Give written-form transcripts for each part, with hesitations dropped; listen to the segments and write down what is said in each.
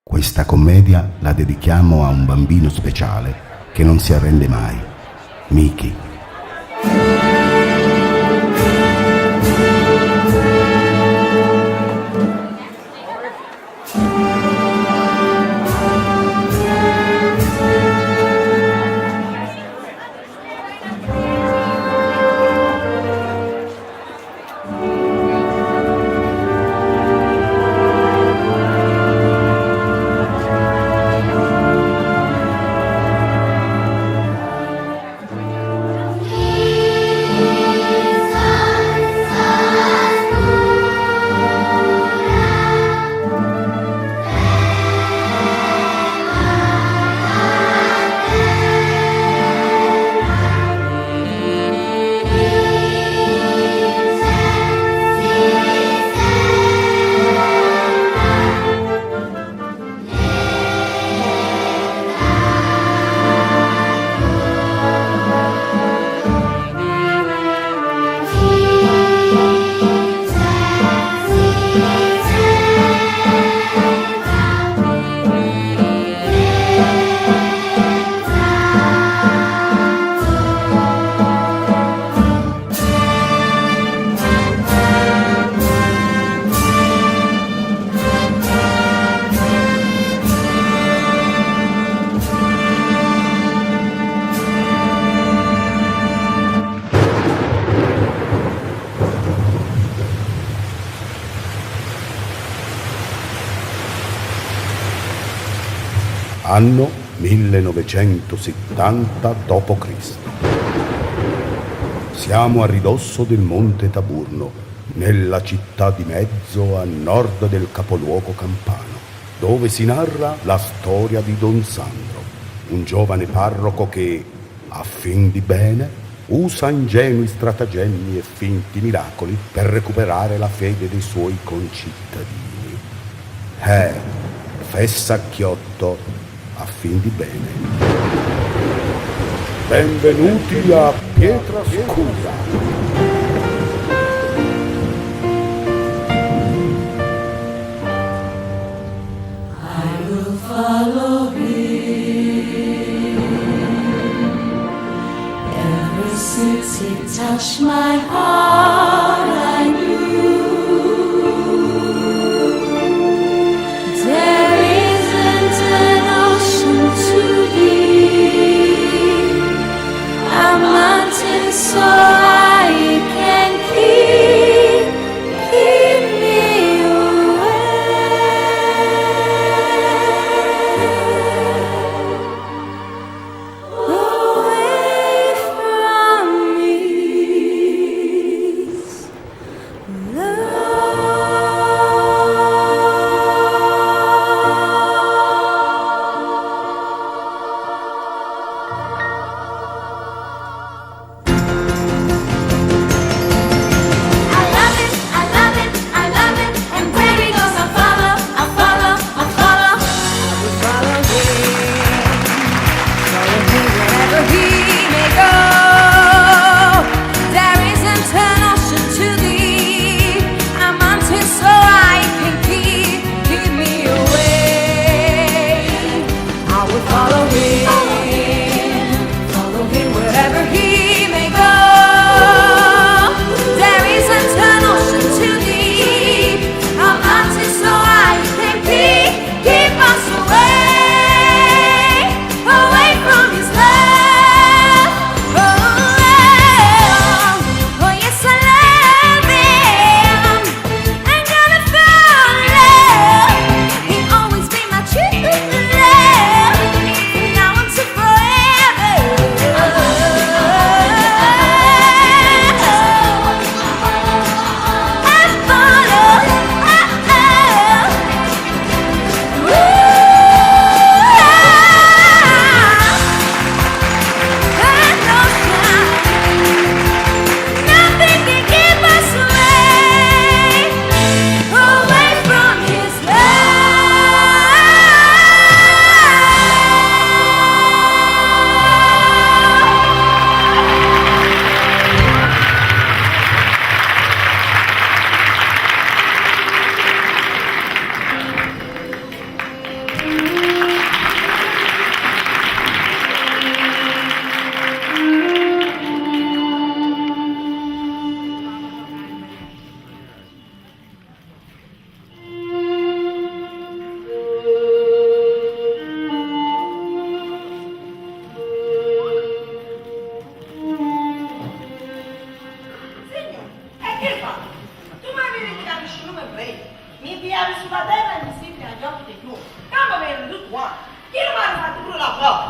Questa commedia la dedichiamo a un bambino speciale che non si arrende mai, Mickey. Anno 1970 d.C. Siamo a ridosso del monte Taburno, nella città di mezzo a nord del capoluogo campano, dove si narra la storia di Don Sandro, un giovane parroco che, a fin di bene, usa ingenui stratagemmi e finti miracoli per recuperare la fede dei suoi concittadini. Fessacchiotto a fin di bene. Benvenuti a Pietra Scura. I will follow him. Ever since he touched my heart, I knew there isn't an ocean too deep, a mountain so high it can keep me away from me.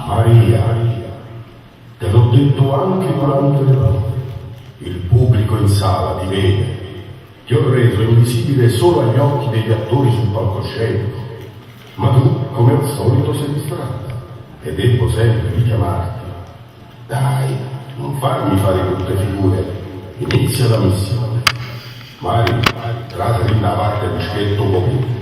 Maria, te l'ho detto anche durante le prove. Il pubblico in sala ti vede. Ti ho reso invisibile solo agli occhi degli attori sul palcoscenico. Ma tu, come al solito, sei distratta. E devo sempre richiamarti. Dai, non farmi fare brutte figure. Inizia la missione. Mari, trateli da parte il dischetto un po' più.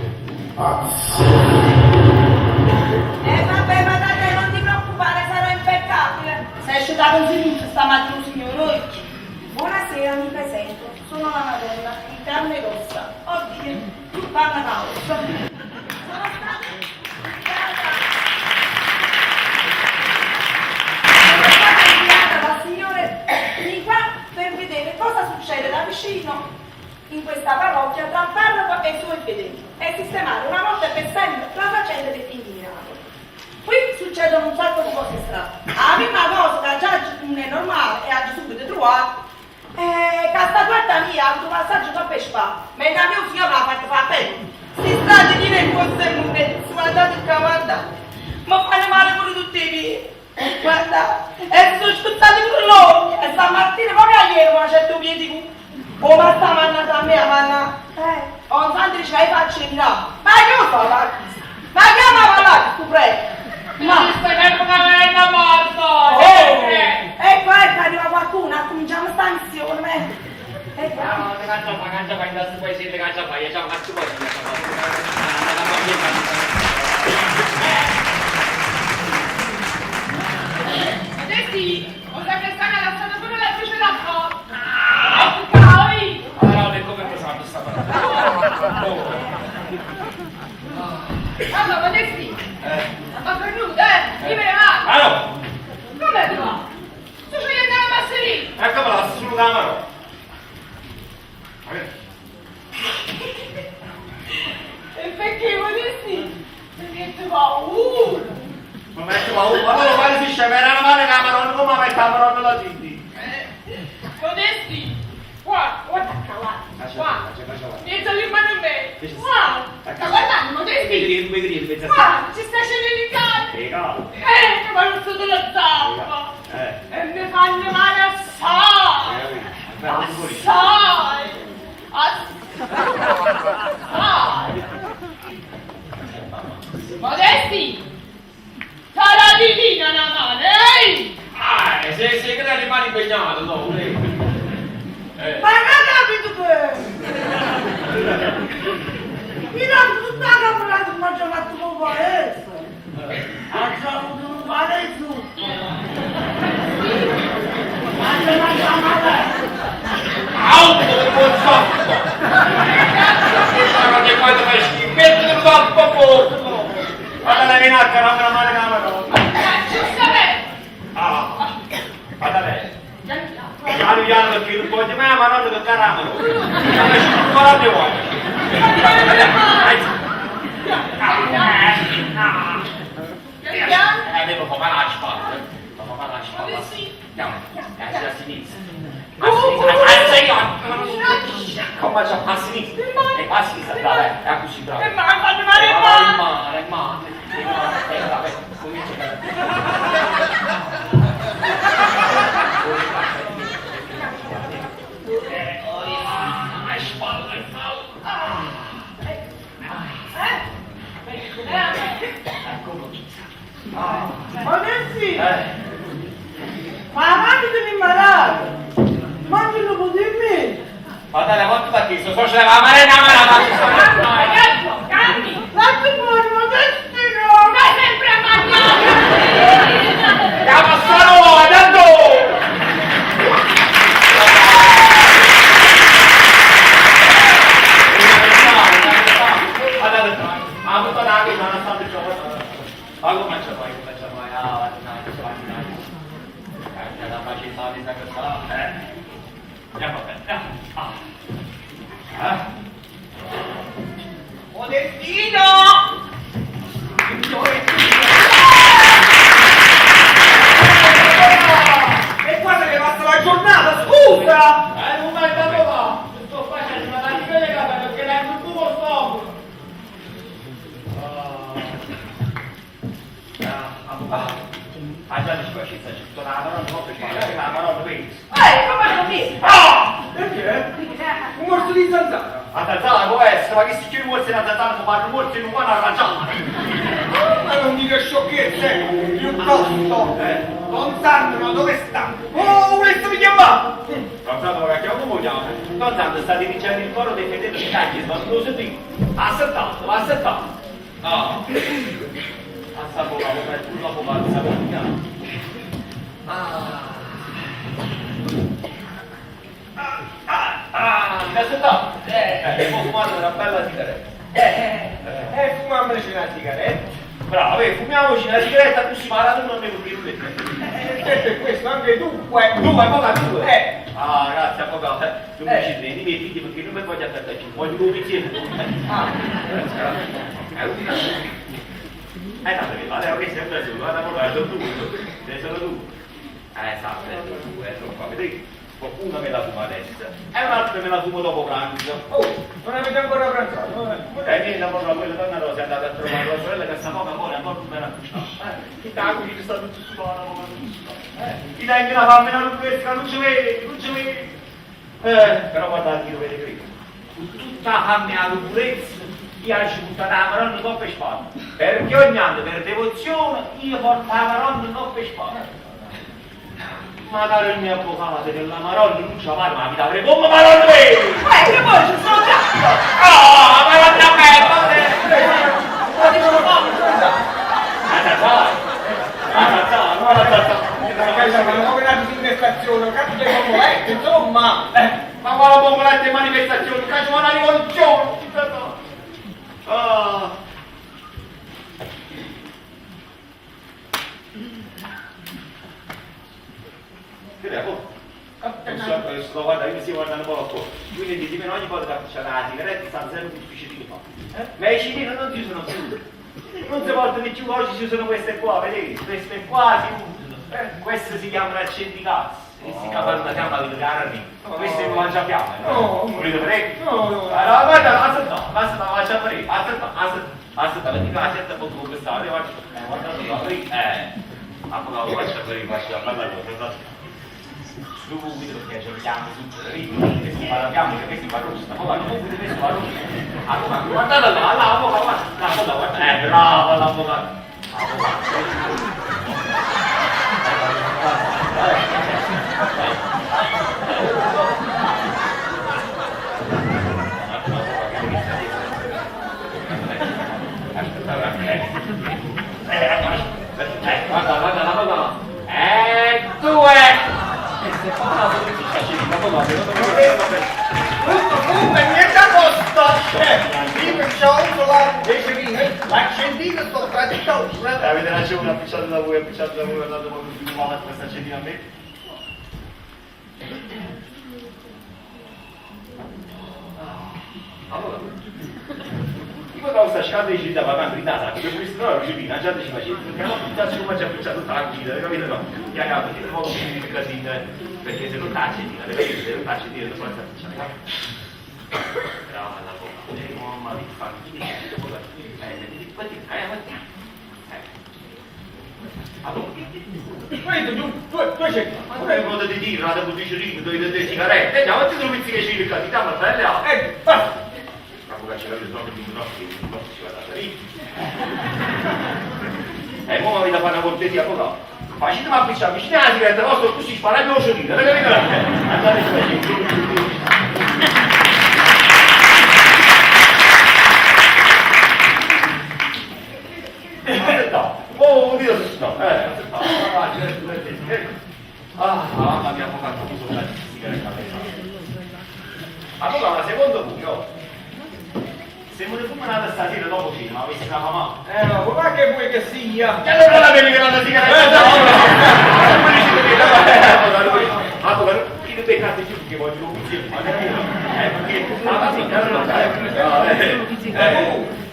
Vabbè, ma dai, non ti preoccupare, sarà impeccabile. Sei asciugato il viso stamattina, signor Occhi. Buonasera, mi presento. Sono la Madonna, in carne ed ossa. Oddio, tutta una causa. Sono stata inviata dal Signore di qua per vedere cosa succede da vicino in questa parrocchia tra il parroco e i suoi fedeli e sistemare una volta per sempre la faccenda dei figli di Napoli. Qui succedono un sacco di cose strane. La prima cosa che già non è normale e ha subito trovato è che sta quarta mia ha avuto un passaggio troppo pespa, mentre a mio signore l'ha fatto fare bene. Si strade di nel corso e non è guardate il guardate, ma fanno male pure tutti i piedi. Guarda, e sono sputtati pure loro e stamattina proprio ieri con una certa piedi. Oh, ma sta mannata a me, manna. Oh, Sandri ci hai faccio di là. Ma che ho fatto? Ma chiamava là, tu prego. Ma stai per una morto! Ecco, arriva qualcuno, cominciamo sta missione. Ecco. No, te caccia fai, adesso poi siete caccia fai, ciao, cazzo poi. Adesso, ho sempre stato lasciando solo la luce da qua. Allora, come facciamo sta parola? Allora, adesso, ma per nuda, chi me ne va? Allora! Come ti va? Tu ci vieni alla mascherina! Ecco, la solo da mano! E perché volessi? Perché ti paura? Ma metti paura, ma non lo fai si scemera la mano camerone, come metti la parola la zitti? Modesti! Guarda, guarda, niente di mano in me! Guarda, sta guardando, Modesti! Guarda, ci sta scendendo il cane! Che mi hanno sotto la zappa! E mi fanno male assai! Assai! Assai! Modesti! Sarà di lì una mano, ehi! Se che te rimani impegnato, no, Ma non capito che? Io non tutta la campionata ma già fatto un paese. Ha già avuto un paese tutto. Ma non mangia male. Auto che buon sotto! Ma che quando fai schifo, mettilo da un po' corto! Guarda la minaccia, non me la male camera! Giustamente! Guarda lei! Piano piano perché non può dire ma non lo caramelo! Non è sciuppo la mia vuoi! Devo fare la spalla! Devo fare la spalla! Andiamo! A sinistra! Come c'è a sinistra? E a sinistra, brava, è così brava. E male, male. Vabbè, Modesti! Ma avanti devi imparare! Ma che lo puoi dirmi? guarda, quanto da chi? Sono c'è la marina, ma Calmi! Lasci fuori, Modesti no! Stai sempre a mangiare! Andiamo solo, andando! Guardate, ha avuto una cosa, non sta più Ma come c'è poi? Ah, la facilità di questa, andiamo bene, Modestino! E qua se ne passa la giornata, scusa! Non vai da qua! Sto facendo una tagliata perché l'hai sul tuo stomaco! Già ci faccio tutto la parola, non per fare la parola qui. Come così? Perché? Un morso di zanzara. La zanzara può essere, ma che si chiede morsi una zanzara, ma quattro morsi non vanno a arrangiare. Ma non dire sciocchezze, piuttosto. Don Sandro, dove sta? Oh, volessi chiamare? Don Sandro, che come vogliamo? Don Sandro sta dirigendo il coro dei fedeli di Cagli, ma non lo sentite. Aspettato, aspettato. Assapocato, per tu la pocanza, mi aspettavo. Devo fumare una bella sigaretta. Fumiamoci una sigaretta. Bravo, fumiamoci una sigaretta, così ma la non devo più è questo, anche tu, due. Grazie, avvocato. Non mi ci prendi, mettiti perché non mi voglio aspettare più, voglio un bicchiere. Tanto che vale, che sempre tu, guarda, sono tu. Esatto, qua, vedete? Una me la fumo adesso e un'altra me la fumo dopo pranzo. Non avete ancora pranzato? Vieni da poco quella donna Rosa è andata a trovare la sorella che sta poca amore ancora più bella cucina. Che tagli che sta tutto sulla Chi dai la fame la lunghezza, non ci vedi. Però guardate, io vede qui. Tutta la fame la lunghezza, io ho buttato la maronna troppo per spalla. Perché ogni anno per devozione io porto la maronna troppo per spalla. Magari il mio avvocato della Maronna non ce la fa, ma mi dà come Maronna vedi! Che poi ci sono già! Ma non da me, Ma dicono poco, ma come la manifestazione, capite come è, insomma! Ma quale bomboletta di manifestazione, cazzo una rivoluzione! Guarda, io mi stai guardando un po' a cuore. Quindi di meno ogni volta che c'è la sigaretta sta sempre più difficile di fare. Ma i cilini non si usano più. Non si portano di più, oggi si usano queste qua, vedete? Queste qua si usano. Queste si chiamano accendicazzi. Questi capanna chiama di carni. Queste non mangiafiamme. No, volete prego? No. Allora, guarda, aspetta, lascia aprire. Aspetta, perché la certa un po' come questa. Guarda, aprire. Avvocato, lascia parlare. Subito perché ci vediamo subito, che si parliamo, che si parla, subito che si parla. Avvocato, guardate là, l'avvocato, guarda, bravo l'avvocato. Guarda l'avvocato. Niente a posto! Io c'ho avuto l'accendino sto traditore. Avete ragione, appicciate da voi, andate proprio più male a questa accendina a me. Allora, io da questa scala di città va in casa, perché questo non è una già ci faceva, perché non pizzarci come ci ha pizzato tranquilla, capite no? Ti ha capito, ti trovo un po' casino. Perché se non tacci, se non tacci, non puoi stare. Brava la bocca, mamma mi fa tu c'è ma è modo di dire, la pubblicità, due sigarette, andiamo a dire pizziche circa, ti dammi a belle acque. Basta! Ma pure ce l'avete proprio di un occhio, si va da lì. E ora mi da fare una cortesia, avvocato. Facete ma avvicinare la sigaretta vostra così spara il nostro dito, avete visto? Andate su aspetta, Dio se no, mamma mia, avvocato, mi sono dati sigaretta. Avvocato, secondo voi, se me ne fumano stasera dopo cena, ma mi si cava male. No, ma che vuoi che sia? E allora la vedi che non la sigaretta? Allora, chi ti beccate più che voglio lo insieme?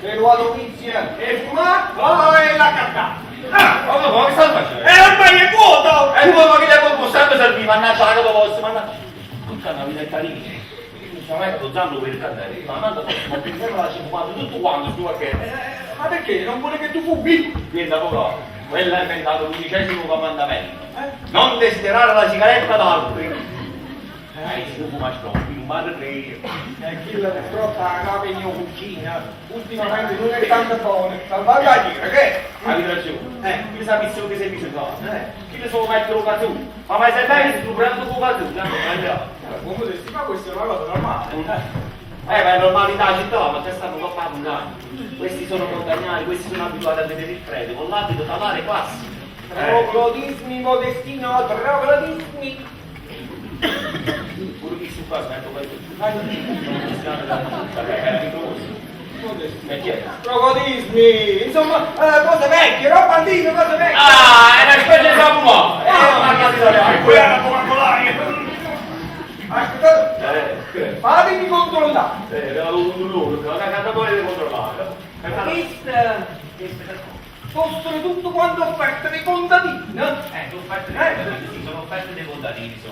E lo adovizia e fuma, e la cattà. Ma che stai facendo? Ormai è vuoto! E tu che le può sempre servire, mannaggia la cosa vostra, mannaggia. Tutta una vita carina. Non è che lo zanno per il candele, ma manda ma pensavo la ci fumato tutto quanto su che. Ma perché? Non vuole che tu fumi? Vieni da poco, quello ha inventato l'11° comandamento. Non desiderare la sigaretta d'altri. Se tu fuma stoppi, non vale tre. Quella purtroppo la cava in mia cucina. Ultimamente non è tanto buona. Salvate a dire, che? Hai ragione. Chi sa visto che sei bisognato? Chi le sono mettere un cazzo? Ma mai sei mai visto un brando con cazzo? Come se ma questa è una cosa normale. Ma è normalità la città, ma c'è stato troppo un anno. Questi sono montagnari, questi sono abituati a vedere il freddo, con l'abito talare classico. Troglodismi, modestino, troglodismi. Pure chi si fa, smetto questo. Troglodismi, insomma, cose vecchie, roba antica, cose vecchie. Ah, è una specie di sapumo! Qui è la Coca-Cola! Aspettate, fatemi controllare. Era loro, la cacatapore deve controllare. Possono tutto quanto offerte dei contadini, no? Sono offerte dei contadini,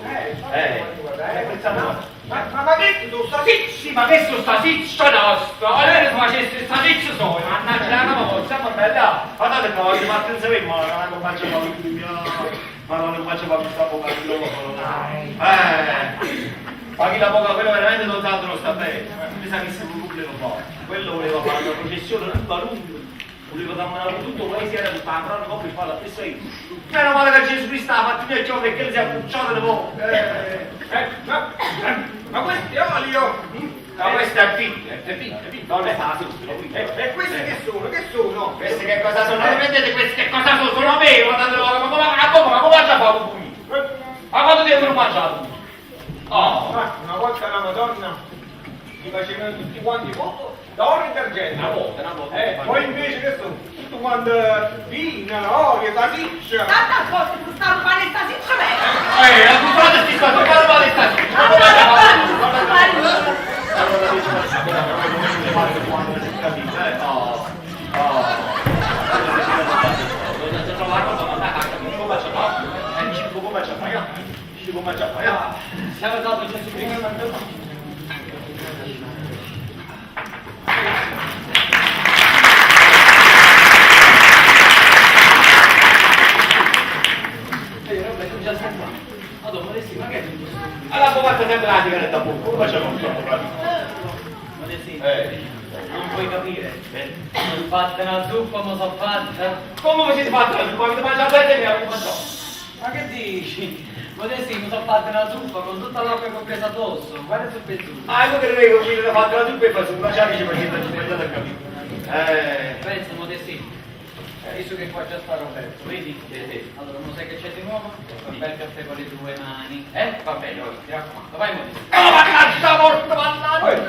Ma che tu sta Sì, ma che sono sta siccia nostra? Allora se facessi sta siccia solo, mannaggia la cosa, ma bella. Guardate che oggi Martin se vede, ma non faccio ma non faccio più sta poca di loro. Ma chi la poca, quello veramente non tanto non sta bene. Mi sa che se un nucleo lo fa. Quello voleva fare una processione tutta lunga. Voleva camminare tutto quello si era tutta la prova coppia e fa la stessa io. Meno male che Gesù Cristo ha fatto il giorno e che si è accucciato le bocche. ma questi olio? Ma questo è finto, non è stato qui. E questi che sono? Che sono? Questi che cosa sono? Vedete questi che cosa sono? Sono veri, guardate ma come mangia fa un pugno? Ma quando devono mangiare? Oh! Ma una volta la Madonna li facevano tutti quanti voto d'oro e d'argento. Una volta. Poi invece che sono? Tutto quanto vino, olio, salsiccia. Tanta cosa, tu stai fare sta siccia bene. La puntata si sta toccando male sta siamo dato Gesù Cristo. Allora può fare sempre la sigaretta a buco, come facciamo un po'? Non puoi capire, sono fatta una zuppa, ma sono fatta. Come si fa la zuppa? Avete mangiato e mi avete mangiato? Ma che dici? Modesti, mi sono fatta una zuppa con tutta l'acqua che ho preso addosso. Guarda sul pezzuto. Ah, io credevo che mi fatto la zuppa e fa su una ciavi ci facete la zuppa da capire. Pensa, Modesti. Visto che qua già sta Roberto, vedi? Allora, non sai che c'è di nuovo? Un bel caffè con le tue mani. Va bene, ora, ti raccomando. Vai, Modesti. Oh, ma cazzo morto, mannaggia!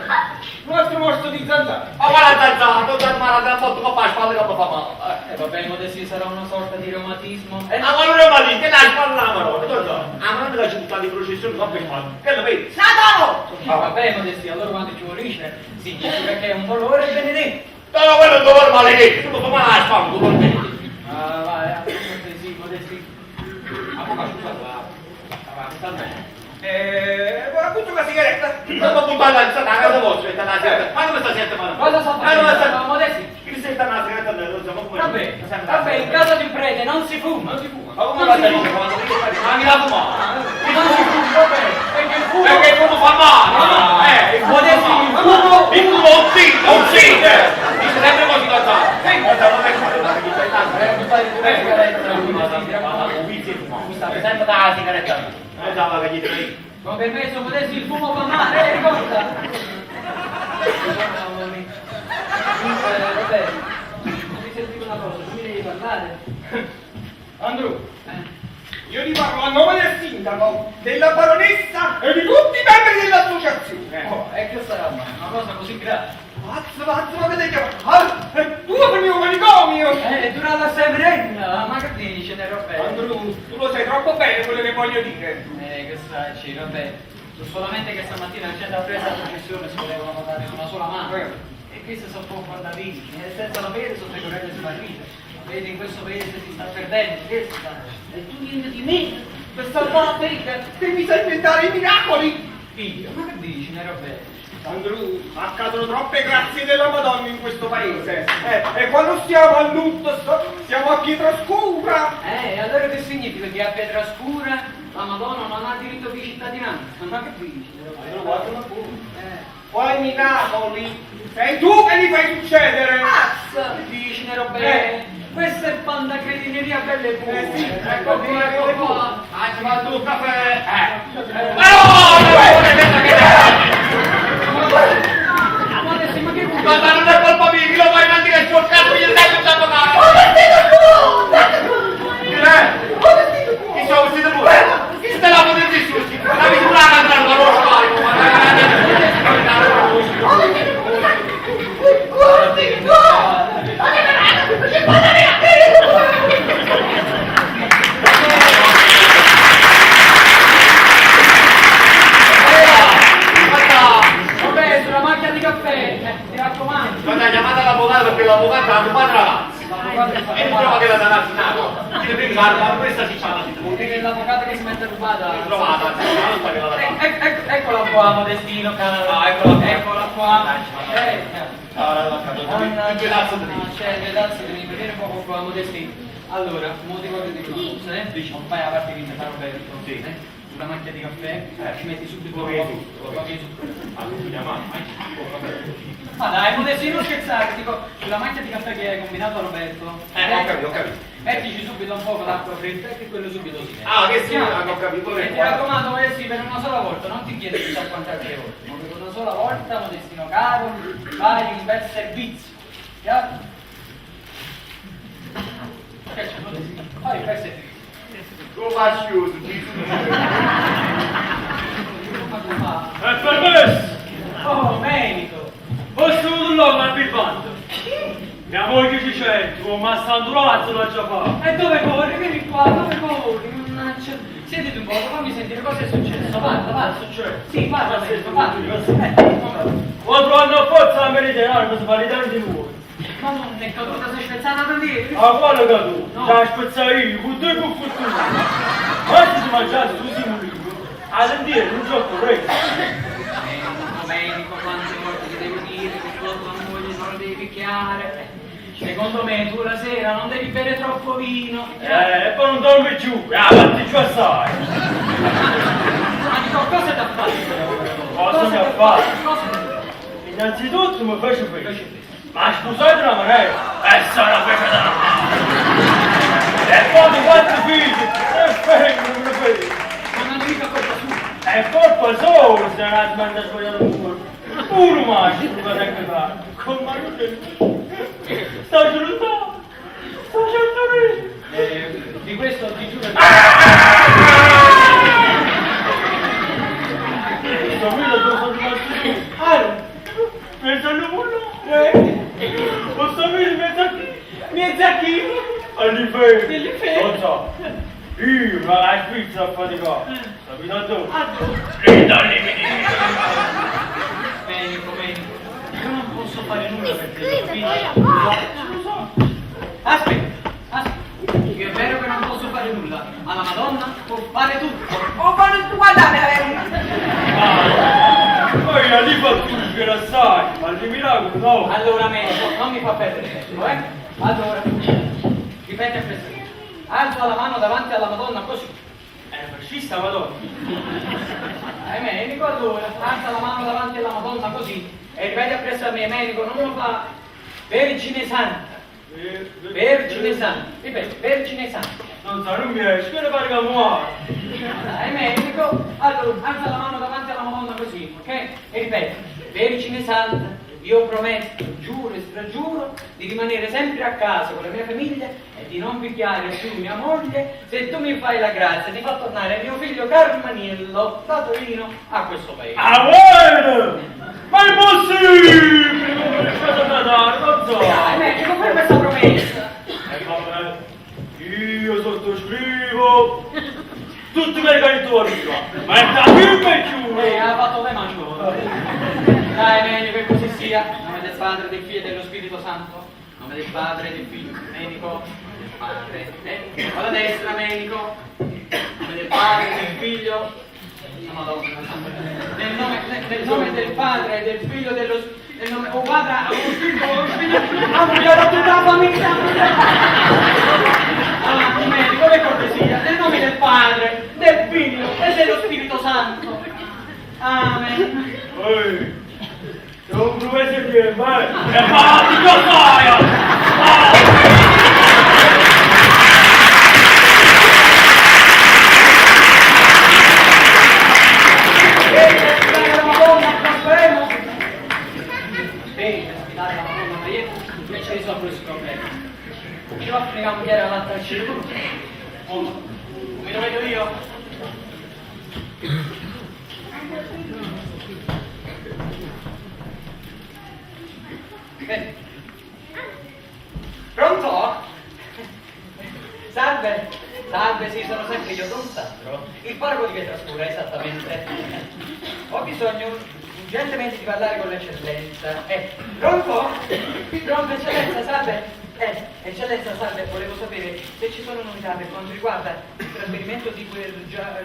Un altro morso di zanzara. Ma guarda zanzara, non male, da fatto qua a spalle che mi fa male. Va bene, Modesti, sarà una sorta di reumatismo. Ma non è male, che dai spalla la marona, non me la città di processione qua per male. Che lo vedi? Natalo! Va bene, Modesti, allora quando ci vuole significa che è un dolore benedetto. No, quello è un dolore maledetto, tu mi fa male la spalla, tu vuoi bene. Vai, Modesti. A poco asciugato, va, sta bene. Appunto una sigaretta. Non mi buttare la casa vostra, è una sigaretta. Ma come sta sigaretta, ma Cosa sta facendo? Modesti? Chi sei sta una sigaretta nella rosa? Vabbè, in casa di prete non si fuma. Ma come la stai dicendo? Ma mi la fumare? Non si fuma, vabbè. Perché il fumo fa male! Il fumo uccide! Dice sempre così da mi sta sempre dalla sigaretta. Che gli direi. Ma per me sono Modesti il fumo fa male, ricorda? Vabbè, mi sentito una cosa, tu mi devi parlare. Andrew, io ti parlo a nome del sindaco, della baronessa e di tutti i membri dell'associazione. E che sarà mai? Una cosa così grave. Pazzo, ma vedete che... tu per il mio manicomio! Durante la Severina, ma che dici, Roberto? Andrew, tu lo sai troppo bene quello che voglio dire. Che sai, vabbè. Solamente che stamattina il centro ha preso la processione si volevano votare su una sola mano. E questo sono poco guardavini, senza sapere sono le corrette smarrite. Vedi, in questo paese si sta perdendo, che sta? E tu niente di me, per salvare la vita, Che mi sai inventare i miracoli! figlio, ma che dici, Roberto? Andrew, accadono troppe grazie della Madonna in questo paese. E quando stiamo a lutto, siamo a pietra scura. Allora che significa che a pietra scura la Madonna non ha diritto di cittadinanza? Ma che dici? Quali miracoli? Sei tu che li fai succedere! Pazza! Dici, Roberto? Questa è banda cretineria belle e buone. Sì, ecco qua. Ma tu caffè! Ma che Ma non è colpa mia, chi lo fai avanti che il suo cazzo gli stai pensando male! Chi sono vestito tu? Chi sta la potente su? La misura andrà a lo scarico, Roberto, la macchina di caffè, mi raccomando. Guarda, chiamate l'avvocato perché l'avvocato ha rubato ragazzi. E trova che la danazzi nato. Ti devi guarda, questa si chiama. Che l'avvocato che si mette rubata. Trovata, Eccola qua, Modestino, cara. Eccola qua. un pedazzo di C'è il pedazzo di mi vedere poco qua, Modestino. Allora, mo ti voglio dire una cosa, Diciamo, vai a parte di Roberto. Sì. Sulla macchia di caffè, ci metti subito Lo vedi? Ma dai, Modestino, non scherzare, dico, sulla macchia di caffè che hai combinato a Roberto. Ho capito. Mettici subito un po' d'acqua fredda e che quello subito si mette. Ah, che sì, ho capito. E ti raccomando, Modestino, per una sola volta, non ti chiedo chissà quante altre volte, ma per una sola volta, Modestino caro, fai un bel servizio. Chiaro? Che c'è, Modestino? Fai un bel servizio. Tu faccio, Gesù. È permesso! Oh, Menico! Posso l'uomo al birbando? Mia moglie ci c'è, tu ma stanno lazzo l'ha già fatto. E dove corri? Vieni qua, dove corri? Mannaggia. Siediti un po', fammi sentire cosa è successo. Parla. Sì, parla, parla. Quando hanno a forza la meridionale per svalidare di nuovo. Ma non è caduta, sei spezzata da lì? Ah, quale caduto? No. C'ha spezzato io, con due con fortuna. Quanti si mangiate tu sei morito? All'indietro, non so corretto. Domenico, quante volte ti devo dire che tua moglie non la devi picchiare? Secondo me tu la sera non devi bere troppo vino. E poi non dormi giù, vatti giù assai. Ma dico, cosa ti ha fatto? Cosa mi ha fatto? Cosa ti ha fatto? Innanzitutto mi fece questo. Ma scusate la maniera, sarà fece da e poi quattro figli, non mi fai. Ma non è mica colpa sua. È colpa sua se non ha sbagliato sbagliato pure. Pure magico per reclamare. Con Mario sta giurando. Sta giurando. Di questo ti giuro. Sto guida dove sono rimasto io. Pensando uno. Posso vedere Mezzacchino. all'inferno. Non so. Io, ma la spizza a faticare. Capito tu? Menico. Io non posso fare nulla per te, capisci? Lo so. Aspetta. Io è vero che non posso fare nulla, ma la Madonna può fare tutto. O fare tu guardate la Poi la lì fa tu che la sai, ma di miracolo no. Allora, Menico, non mi fa perdere tempo, Allora, ripeti a questo. Alza la mano davanti alla Madonna così. Fascista Madonna. Menico, allora, alza la mano davanti alla Madonna così. E ripeti appresso a me, Menico, non lo fa. Vergine Santa. Vergine Santa. Ripeti, Vergine Santa. Non so, non mi esce, che ne pare che muore. Dai, Menico. Allora, alza la mano davanti alla Madonna così, ok? E ripeti, Vergine Santa, io prometto, giuro e stragiuro di rimanere sempre a casa con la mia famiglia e di non picchiare più mia moglie se tu mi fai la grazia di far tornare mio figlio Carmaniello da Torino a questo paese. Ah, buono! Ma è possibile! cosa da dare, non so. Dai, medico, fai questa promessa. Vabbè, io sottoscrivo tutti quei caritori qua, ma è da più per giù. Ha fatto le mani. Dai, medico, che così sia. In nome del Padre, del Figlio e dello Spirito Santo. In nome del Padre, del Figlio, medico, del Padre. Alla destra, medico. In nome del Padre, del Figlio. La Madonna. Nel nome del Padre, del Figlio e dello Spirito. Nel nome, oh guarda, ampliato tutta la famiglia. Avanti, medico, per cortesia. Nel nome del Padre, del Figlio e dello Spirito Santo. Amen. Ehi, sei un professore di vai, e fatti cosa Ci va a fregare chi era l'altra cielo. Come lo vedo io? Pronto? Salve, salve, sì, sono sempre io, Don Sandro, il parroco di Pietrascura, esattamente. Ho bisogno urgentemente di parlare con l'eccellenza. Pronto? Pronto, eccellenza, salve. Eccellenza, salve, volevo sapere se ci sono novità per quanto riguarda il trasferimento di quel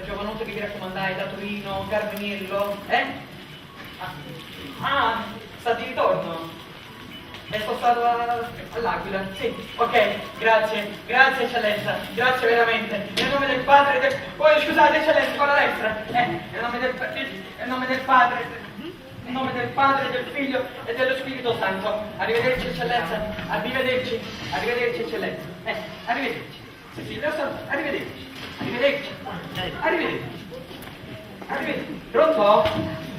giovanotto che vi raccomandai da Torino, Carmeniello, sta di ritorno. È spostato all'Aquila, sì, ok, grazie, grazie eccellenza, grazie veramente. Nel nome del Padre e del... Oh, scusate eccellenza, con la destra. Nel nome del Padre... In nome del Padre, del Figlio e dello Spirito Santo. Arrivederci, eccellenza. Arrivederci. Arrivederci, eccellenza. Arrivederci. Sì, lo so. Arrivederci. Arrivederci. Arrivederci. Arrivederci. Pronto?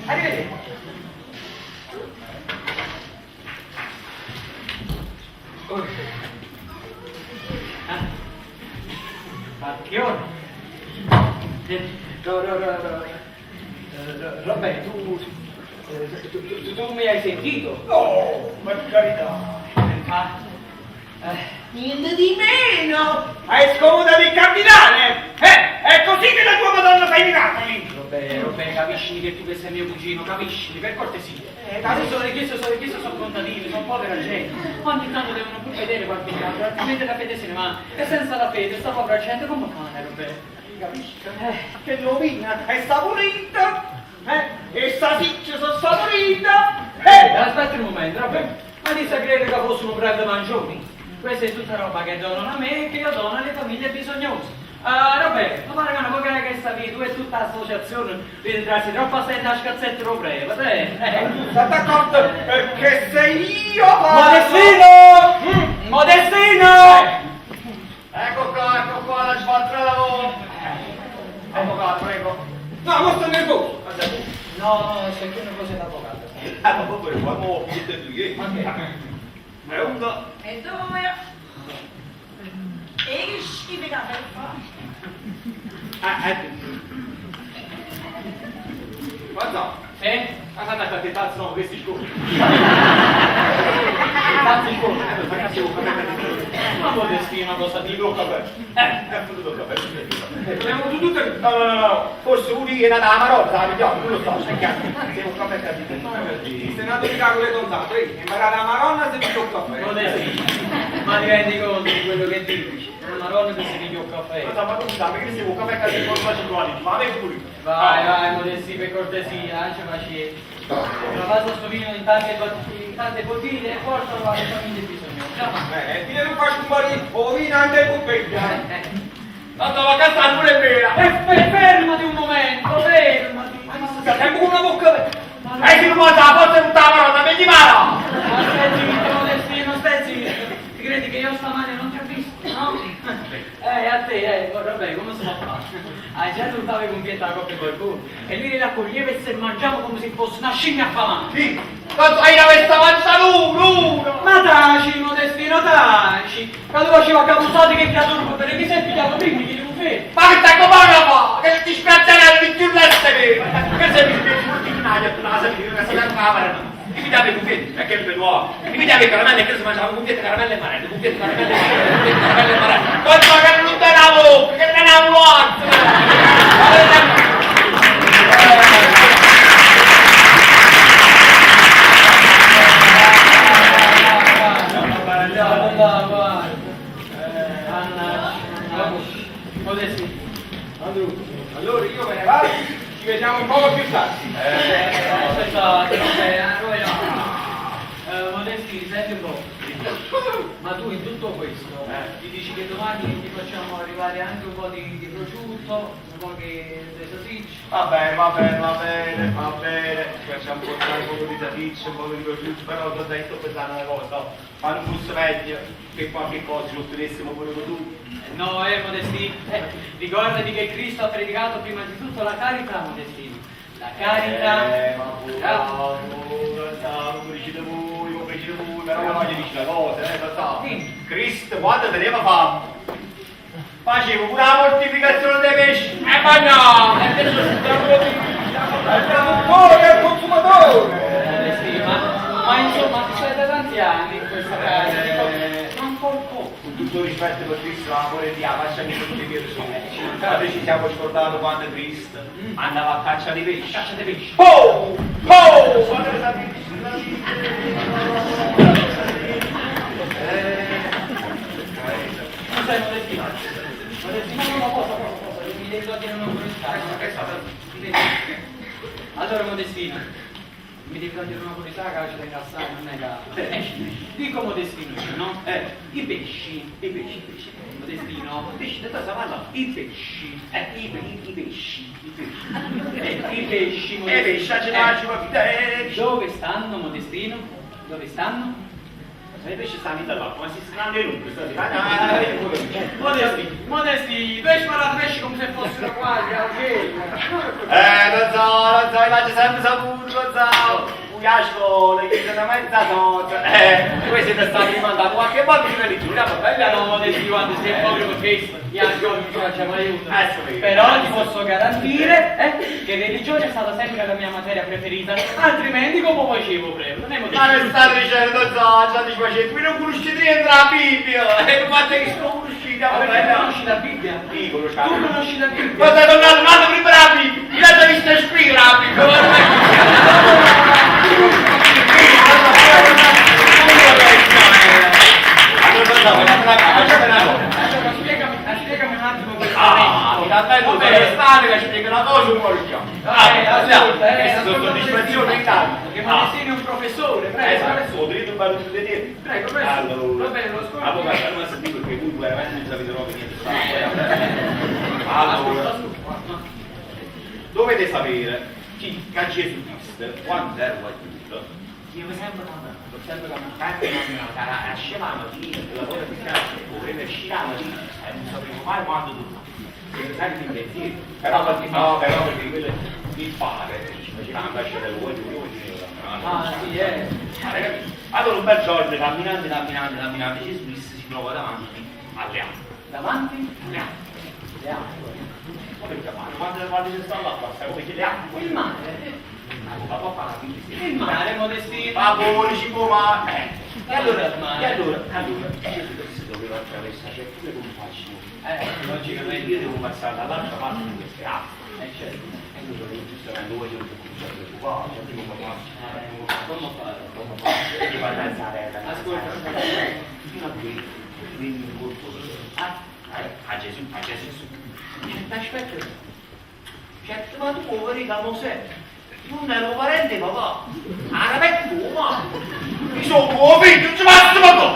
Arrivederci. Marchione. Roberto, tu mi hai sentito? No, per carità. Niente di meno! Hai scomodato il cardinale? È così che la tua Madonna fa i miracoli! Robè, capisci che tu che sei mio cugino, capisci, per cortesia. Casi sono richiesto, sono contadini, sono povera gente. Ogni tanto devono pur vedere qualche altro, altrimenti la fede se ne va. E senza la fede, sta povera gente come fa, Robè? Capisci? Che lovina, è saporita! E sta siccia sono saporita! Aspetta un momento, Robè. Ma ti sa credere che fosse un bravo mangioni? Questa è tutta roba che donano a me e che io dono alle famiglie bisognose. Robè, ma pare che una poca che sta via, tu e tutta l'associazione vi entrarsi troppo a stare a scazzette lo prego, State d'accordo? Perché sei io! Modestino! Modestino! Ecco qua, la sbarra lavoro. Avvocato, prego. No, non sto nervoso! No, c'è che una cosa d'avvocato. Ma poi quando siete qui? È una. E due. E che schifo che fare? Guarda! Guarda che tazzo sono questi scuri. Tanti ma Modestino cosa ti tocca per? Abbiamo tutte... No, forse un'ina da Amarota, la vediamo, non lo so, cerchiamo. Siamo qua per capire. Il Senato di Carlo è contato, imparare la Maronna se mi tocca a fare. Modestino, ma ti rendi conto di quello che dici? Una Maronna che si richiede un caffè. Ma tu sai perché siamo qua per capire cosa faccio qua? Ma vai pure. Vai, Modestino, per cortesia, ci facci. La base sto vino in tante bottiglie e portalo alle famiglie bisognose. Ti devo fare un po' di vino anche con bella. Tanto la casa pure è vera. Fermati un momento, fermati. Sempre una bocca per... Che non può la porta tutta la parola, vedi mala. Ma stai zitto, Modestino, stai zitto. Ti credi che io stamane non ti ho visto, no? A te, vabbè, come si può fare? Hai già tu stavi con pietà con qualcuno e lui li raccoglieva e se mangiava come se fosse una scimmia affamata. Sì, tanto hai la questa mangia l'uno. Ma taci, Modestino, taci! Quando faceva capusati che creatura per mi sei pigliato prima che devo fare? Ma che stai come la fa? Che ti spiazzerai di più l'essere? Che sei mi spiace molto in aria, tu la sai che sei la camera. mi diamo i cuffieti, perché il peluo, mi diamo i caramelle, che si mangiavano cuffieti, caramelle e marelle, cuffieti, caramelle e marelle, cuffieti, caramelle e marelle. Poi che non te la bocca, che te la Allora io me ne vado, ci vediamo un po' più tardi. Modesti, senti un po'. Ma tu in tutto questo ti dici che domani ti facciamo arrivare anche un po' di prosciutto, un po' di salsiccia? Va bene. Facciamo portare un po' di salsiccia, un po' di prosciutto, però ti ho detto quest'anno una cosa, no? Ma non fosse meglio che qualche cosa ci ottenessimo pure con tu. No, Modestino, ricordati che Cristo ha predicato prima di tutto la carità, Modestino. La carità. Ma come dicete voi, però io voglio dire una cosa, Cristo quando teneva fame, facevo pure la mortificazione dei pesci. Ma no, adesso siamo un po' del consumatore. Ma insomma, ti sei da tanti anni in questa casa, ma un po'. Con tutto rispetto per Cristo, l'amore di Dio, lasciami tutti i persone. Noi ci siamo scordati quando Cristo andava a caccia di pesci. Caccia di pesci. Oh! Sai, Modestino, una cosa, mi devi togliere una curiosità. Allora, Modestino, mi devi togliere una curiosità che ci tengo assai, non è da... Dico Modestino, no? I pesci. Modestino, pesci, da cosa parla? I pesci, Modestino. Dove stanno, Modestino? Dove stanno? I pesci stanno in dall'acqua, ma si stanno in lungo, Modesti, pesci ma pesci come se fossero quasi, non so, faccio sempre saputo, non so. A scuola, che sono mezza cosa. Voi siete stati rimandati qualche volta in religione, ma bella no, Modesti, quando sei povero per Cristo, gli altri non ci facciamo aiuto. Sì. Però ti posso garantire che religione è stata sempre la mia materia preferita, altrimenti come facevo prima? Non è ma mi state dicendo, non so, state facendo, qui non conoscete niente la Bibbia, e quante che sono conosciuti, ma perché conosci la Bibbia? Dico, Tu conosci la Bibbia? ma stai tornando male prima la Bibbia, mi l'ha vista scrivere la Bibbia, Spiegami un attimo questo. che spiega una cosa un po' di più. Questa sono soddisfazione in tanto. Che Modestino è un professore, prego. Ho diritto un bello di vedere. Prego, professore. Va bene, lo scordo. Avvocato, non sentito perché voi veramente non sapete roba niente. Allora, dovete sapere che Gesù Cristo, quando era aiuto, io mi sembra camminare, a scemare lì, la voglia di stare, vorrebbe scirare lì, e non sapevo mai quando tu. Sai che pensieri, però perché quello il padre ci faceva una fascia del uovo, allora un bel giorno camminando Gesù Cristo si trova davanti alle acque. Davanti? Le acque. Quando si sta all'acqua, sai come che le acque? Il mare. Il mare, Modestino. Papone, ci può mare. E allora il mare? Gesù Cristo doveva attraversare, cioè come faccio? Logicamente. Io devo passare dall'altra parte di queste acque. Certo. E allora giustamente voi non si può come fare? Devi passare Ascolta. fino a qui, quindi un colpo a Gesù. Aspetta. Certo, ma tu poveri da Mosè. Non ero parente papà. Ah, per tu, ma mi sono tuo figlio, non ci basta ma tu.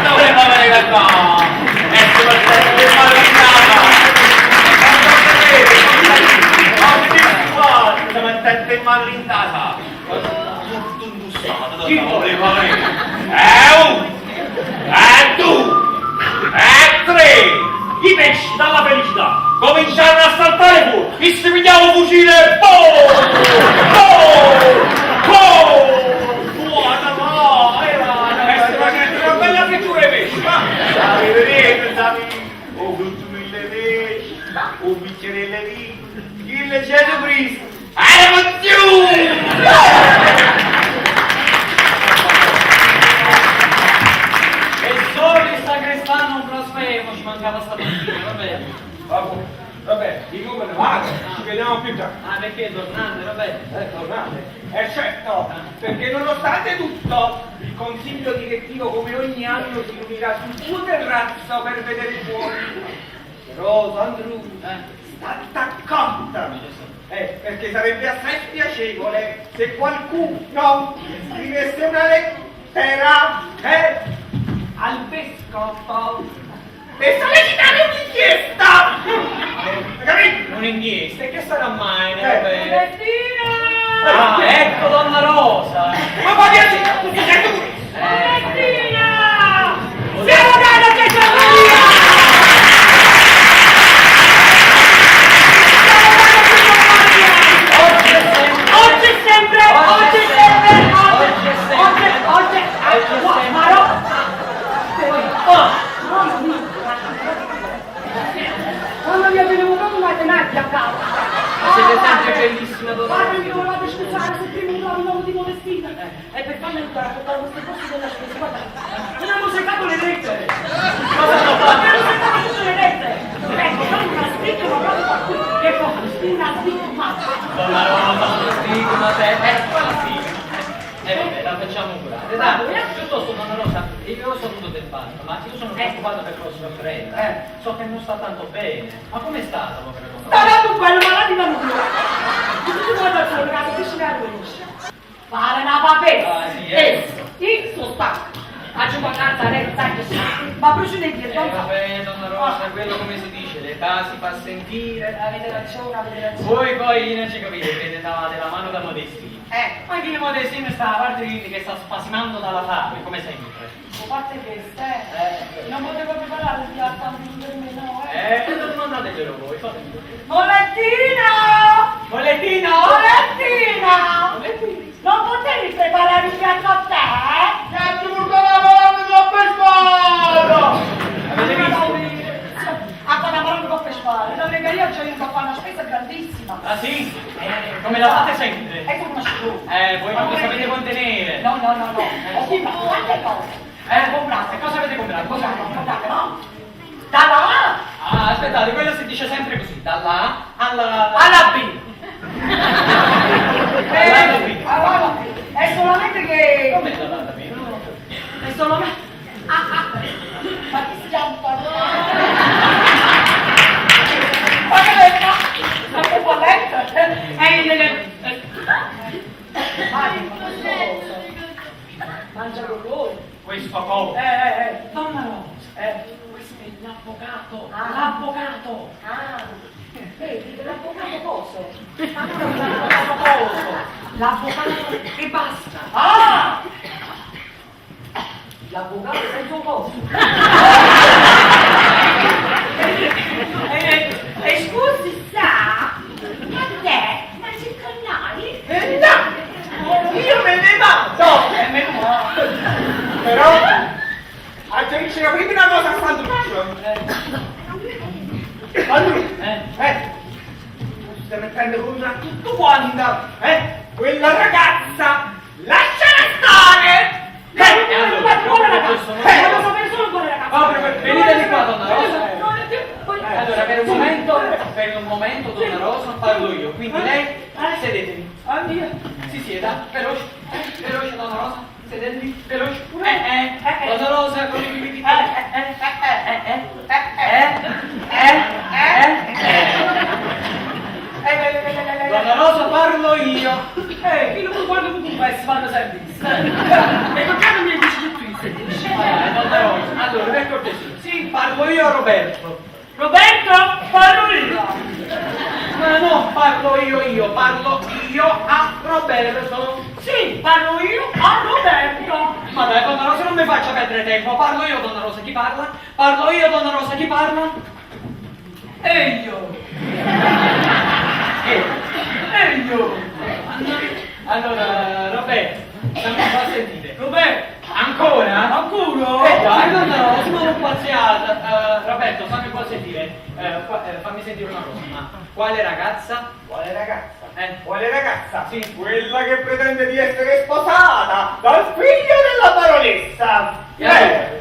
Non voleva venire qua. Ecco perché sta mettendo in mano in casa. Tutto indussato. Chi voleva venire? Uno. Due. Tre. I pesci dalla felicità cominciarono a saltare fuori e si pigliava fucile buona una bella frittura di pesci sapevi vedere o frutto mille pesci o bicchierelle di il Gesù Cristo era fanno un blasfemo, ci mancava stamattina, va bene. Vabbè, io me ne vado, ci vediamo più tardi. Ah, perché tornate, va bene. Tornate? Certo, perché nonostante tutto, il consiglio direttivo come ogni anno si riunirà sul tuo terrazzo per vedere fuori. Però, Sandro, state accorta, perché sarebbe assai spiacevole se qualcuno scrivesse una lettera al vescovo per sollecitare un'inchiesta! Capito? Un'inchiesta, e che sarà mai? Bettina! Ah, ecco donna Rosa! Ma va via, tu sei tu! Bettina! Siamo dalla Cesarea! Mamma mia, vedevo proprio matematica a casa. Siete sempre bellissima donna Guarda, Rosa. mi dovevate scusare se prima non avevo di Modestina. E per farmi aiutare a portare queste cose della spesa, guarda, non avevo seccato le lettere. Cosa hanno fatto? Avevo seccato tutte le lettere. Ecco, fai una stigma proprio qua qui. Che poi, una stigma. Donna Rosa, una stigma, ecco la stigma. Vabbè, la facciamo curare. Dai, piuttosto donna Rosa, io sono venuto del parto, ma io sono preoccupato per vostra sorella. So che non sta tanto bene. Ma com'è stata, povera donna? Sta dando un bello malato da nulla. Tu guarda solo, ragazzi, che ci la conosci. Fare una papessa. Ah, sì, il suo stacco. Faccio vacanza, lei sa che sa. Ma procede di Vabbè, donna Rosa, quello come si dice, l'età si fa sentire. Avete ragione, avete ragione. Voi poi non ci capite che davate la mano da Modestino. Ma che Modestino sta a parte di che sta spasimando dalla fame, come sempre. A parte queste, non potevo preparare il piatto per me, no? Non mandatelo voi, fatelo. Molettino! Molettino! Molettino! Non potevi preparare il piatto a te? Cazzo, porta la mano troppo sparo! Avete visto? A quella parola non per fare. La io c'ho io fare una spesa grandissima. Ah sì? Come la fate sempre? Ecco una scusa. Voi non lo sapete contenere. No. Ho comprato tante cose. Comprate. Cosa avete comprato? Comprate, no? Da là Ah, aspettate, quello si dice sempre così, dalla A alla alla B. Alla B. Allora, è solamente che... Com'è dalla A alla B? Non lo so. È solamente... Ma chi si chiama? Mangia con voi. Questo coso. Donna Rosa. Questo è l'avvocato. L'avvocato. Vedi, l'avvocato coso. L'avvocato coso. L'avvocato e basta. L'avvocato senza un coso. Scusi, sa? Ma te? Ma ci connai? No! Io me ne vado! Però, aggiungi prima una cosa a Sandruccio. Sandruccio, tu stai mettendo con una tutto quanta, quella ragazza, lasciala stare! Voglio sapere solo quale ragazza. Venite di qua, donna Rosa. Allora, per un momento, donna Rosa, parlo io. Quindi lei, sedetevi. Si sieda, veloce, donna Rosa. Sedetevi, veloce. Donna Rosa, con i Donna Rosa, parlo io. Chi lo guarda tutti questi fanno sempre. E perché non mi dici tutto in Donna Rosa, allora, per cortesia. Sì, parlo io a Roberto. Roberto, parlo io. Ma no, parlo io a Roberto. Sì, parlo io a Roberto. Ma dai, donna Rosa, non mi faccia perdere tempo. Parlo io, donna Rosa, chi parla? Parlo io, donna Rosa, chi parla? E io. Allora, Roberto, fammi fa sentire. Roberto, Ancora? ancora? Dai, donna Rosa, sono un paziato. Roberto, fammi un po' sentire. Fammi sentire una cosa. Ma quale ragazza? Quale ragazza? Quale ragazza? Sì. Quella che pretende di essere sposata dal figlio della baronessa.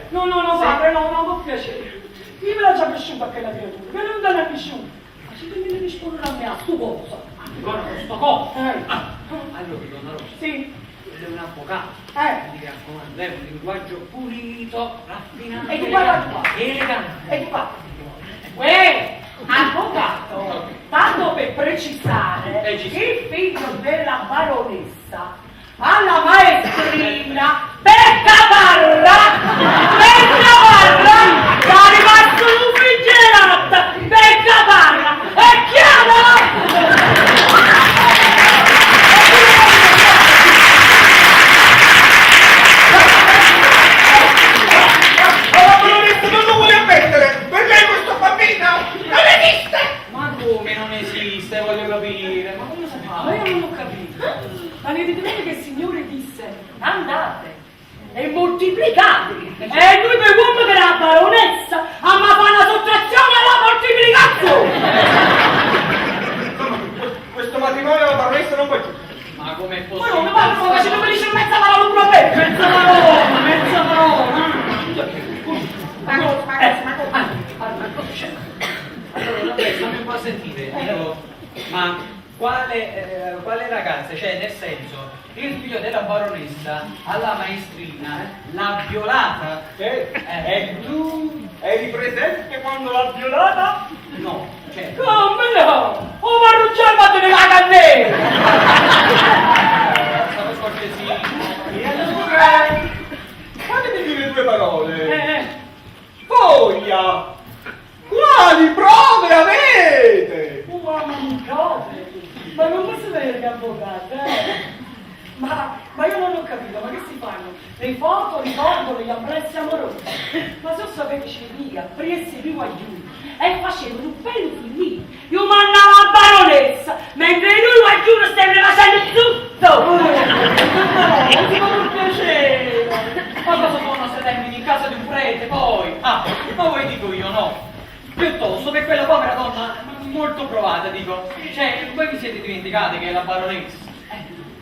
No, padre, no, non può piacere. piacere. Io me l'ho già cresciuta quella creatura, che non te l'ha cresciuta. Ma se tu mi devi rispondere a me a sto cosa? Ancora con sto coso. Allora, donna Rosa, sì, è un avvocato. Mi raccomando, è un linguaggio pulito, raffinato, E tu parla qua. elegante. E qua. Uè, avvocato, tanto per precisare, il figlio della baronessa alla maestrina Beccaparra, sta rimasto un friggerata, Beccaparra, è chiaro? Non lo vuole ammettere! Per lei questo bambino non esiste! Ma come non esiste, voglio capire? Ma come si fa? Ma io non ho capito. Ma evidentemente che il Signore disse, andate e moltiplicatevi. E lui per uomo della baronessa, a ma fa una sottrazione alla moltiplicazione. Questo matrimonio la baronessa non può giù. Ma com'è Ma possibile? non, ma se non mi dice mezza parola pure a me. Mezza parola. Allora, vabbè, fammi un po' sentire. Dico, ma quale ragazza? Cioè, nel senso, il figlio della baronessa alla maestrina l'ha violata? E tu eri presente quando l'ha violata? No, cioè... Come no? Oh, ma non c'è fatto di la cannella. Stavo cortesia. E allora... Fatemi dire due parole. Voglia! Quali prove avete? Mamma mia, ma non posso vedere che avvocato, Ma io non ho capito, ma che si fanno? Le foto ricordano gli ambrezzi amorosi. Ma se sapete c'è via, presi più aiuti. E facevano un bel film. Io mandavo a baronessa, mentre lui a giuro stava facendo tutto. Non ti fa un piacere. Ma cosa sono se termini in casa di un prete, poi? Ah, ma voi dico io no. Piuttosto per quella povera donna molto provata, dico. Cioè, voi vi siete dimenticati che è la baronessa?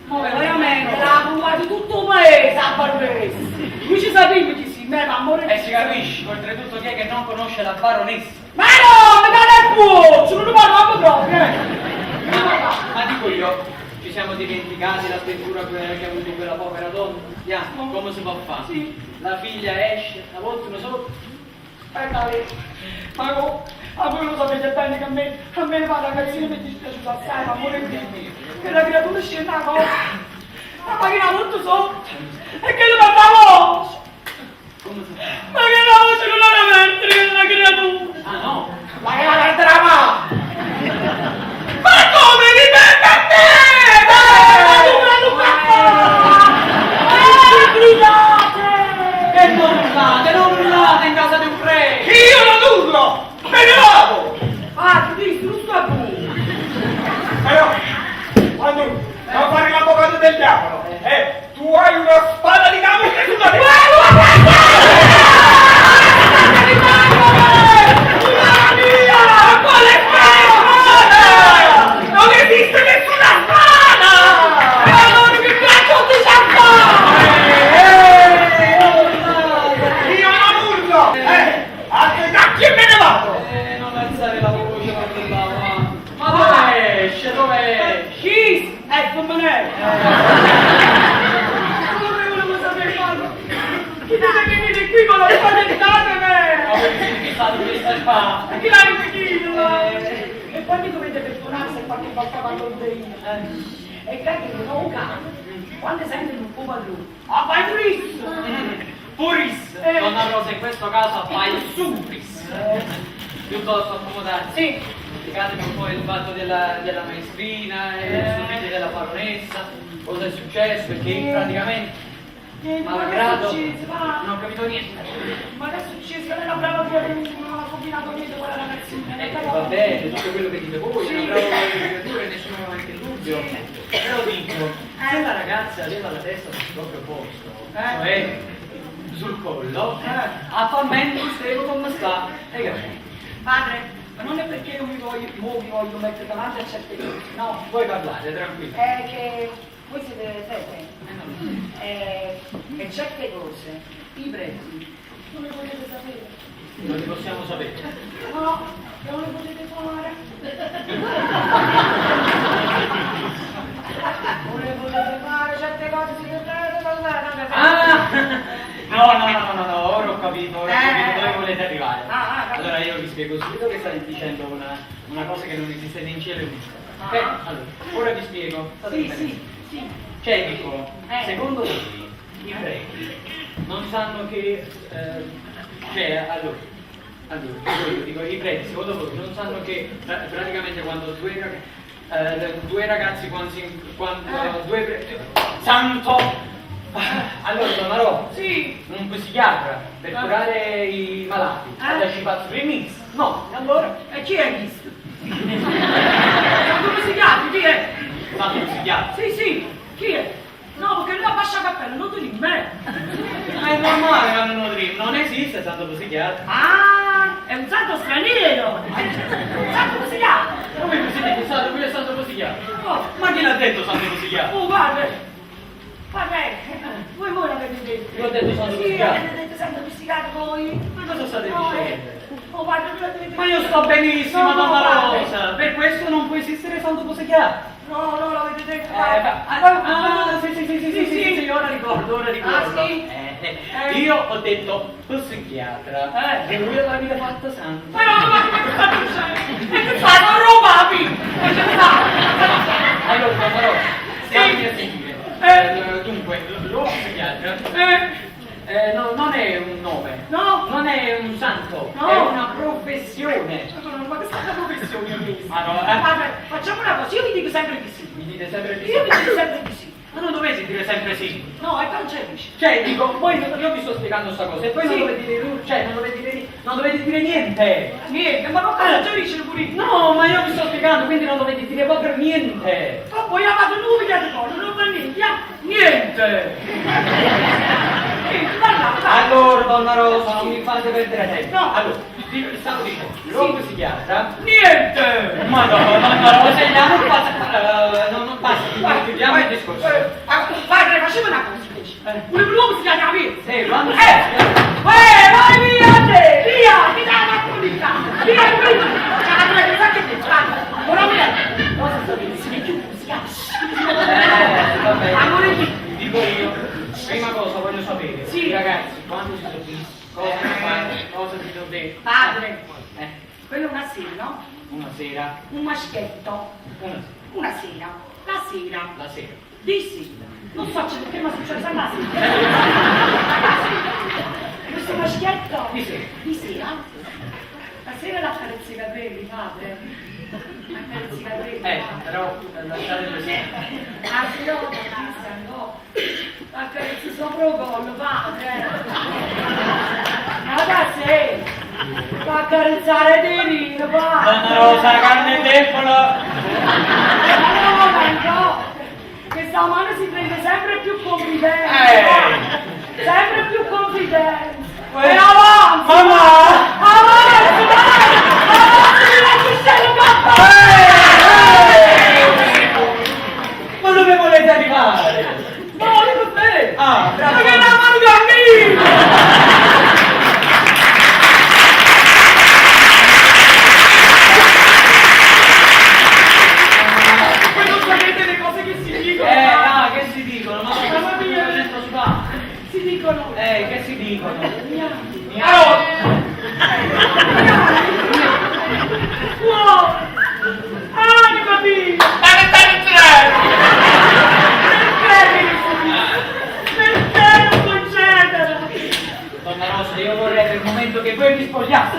Ma veramente, l'ha provato tutto il paese a baronessa. Lui ci sapeva chi si meva a morire. E si capisce, oltretutto chi è che non conosce la baronessa? Ma no, ma non è buono, non ne parliamo proprio, Ma dico io, ci siamo dimenticati l'avventura che ha avuto quella povera donna? Andiamo, come si può fare? Sì. La figlia esce, la volta sotto. Aspetta lì, ma voi lo sapete bene che a me la ragazzina mi è dispiaciuta assai, ma amore mio, che la creatura scende a cosa, la macchina molto sotto, e che le manda voce, Come si fa? ma che la voce non la mentre la creatura, Ah no? ma che la mette la mano, ma come mi mette a te? Non urlate in casa di un prete! Io non urlo! Me ne vado! Ah, ti distrutto a tu! Però, quando non fare l'avvocato del diavolo, tu hai una spada di Damocle sulla testa! Quale spada? Non esiste nessuna spada! E allora che cazzo ti sa fare? Io non urlo! Altri tacchi e me ne vado! Non alzare la voce quando parlava. Ma dove esce? Dove esce? Chi? Eccomi! Come volevo sapere farlo? Chi deve venire qui con la spaventata me? Ma voi siete fissati in questa spada? Chi l'ha impedito? E poi mi dovete perdonare se qualche volta parlo in E capite, non un cane. Quando sente un po' padrone, vai purissimo! Puris! Donna Rosa, in questo caso appare supris. Piuttosto accomodarsi. Sì. Spiegatemi un po' il fatto della maestrina e del suo figlio della baronessa. Cosa è successo? Perché praticamente malgrado non ho capito niente. Ma adesso ci sarà una brava creatura, non ha combinato niente quella ragazzina. Va bene, tutto quello che dite voi, è una brava creatura e nessuno ha anche il dubbio. Però dico, se la ragazza aveva la testa sul proprio posto, cioè sul collo, attualmente stevo come sta. Hai capito? Padre, ma non è perché io mi voglio mettere davanti a certe cose, no. Vuoi parlare, tranquillo. È che voi siete fede. E certe cose, i preti, non le potete sapere. Non li possiamo sapere. No, non le potete fare. Non le potete fare, certe cose si potrebbero fare. Ah! No, ora ho capito dove volete arrivare. Allora io vi spiego subito che state dicendo una cosa che non esiste né in cielo né in terra. Ok? Allora, ora vi spiego. Sì. Cioè dico, secondo voi i preti non sanno che allora, dico i preti secondo voi non sanno che praticamente quando due ragazzi santo allora Donarò, Sì. un psichiatra per curare i malati da Cipazzo Remix, no, Allora, e chi è visto? Come si chiama? Chi è? santo psichiatra. Sì, chi è? No, perché lui ha passato cappello, non ti dico me. Ma è normale che non esiste santo psichiatra. Ah, è un santo straniero. Un santo psichiatra. Come così santo, qui è santo psichiatra? Oh, Ma chi l'ha detto santo psichiatra? oh, guarda. Guarda, voi l'avete detto. Io ho detto santo Sì, psichiatra. avete detto santo psichiatra voi. Ma cosa state No, dicendo? Oh, guarda, voi l'avete detto. Ma io sto benissimo, No, donna guarda. Rosa, per questo non può esistere santo psichiatra. No, l'avete detto. Sì, ora ricordo. Ah, sì? Io ho detto psichiatra e lui l'avete fatta santa. Ma no, ma che state dicendo? E che fate? Non rubavi! E che fate? Allora, donna Rosa, stammi a sentire. Dunque, lo psichiatra non è un nome, No? non è un santo, No. è una professione. Ma che sta professione questa? Ah, no, Guarda, facciamo una cosa, io vi dico sempre di sì. mi dite sempre di Io vi sì. dico sempre di sì. Ma non dovete dire sempre sì. No, e cancellisci. Cioè, dico, voi io vi sto spiegando sta cosa e poi Sì. non dovete dire niente. Niente, ma non cancellisci pure io. No, ma io vi sto spiegando, quindi non dovete dire proprio niente. Ma poi avete lui che ti porta, non fa niente. Niente. Guarda, Allora, donna Rosa, non mi fate perdere tempo. No. Allora, stavo dicendo, lo psichiatra. niente. Ma no, donna Rosa, non basta, chiudiamo il discorso. Guarda, facciamo una cosa invece. L'uomo si chiama Pietro. Sì, quando Vai via te! Via! Ti dà una pulita! Via prima! Sa che ti fanno? Ora via! Cosa sto dicendo? Si chiude, si chiama. vabbè. Amore di... Dico io, prima cosa voglio sapere. Sì. Ragazzi, quando si sono visti? Cosa si fanno? Cosa si sono detto? Padre, quello è una sera, no? Una sera. Un maschietto. Una sera. Una sera. La sera. Dissi. Non so perché mi è successo alla sera. Questo maschietto. Di sera. Di sera. La sera la accarezzi i capelli, padre. Accarezzi i capelli. Però lasciate così. Ah, sì, no, no. Accarezzi sopra il collo, padre. Ragazzi, fa accarezzare dei rino, padre. Donna Rosa, carne debole. No, questa mano si prende sempre più confidenza. Sempre più confidenza. E avanti! Mamma! Avanti, dai! Avanti, la cistello Ma dove volete arrivare? No, dico te! Ah, bravo. Ma che la mano cammina! Voi non sapete le cose che si dicono! No, che si dicono? Ma Mamma mia. Si dicono! che si dicono? Wow! Anima mia! Perché non concederlo? Donna Rosa, io vorrei per il momento che voi vi spogliaste.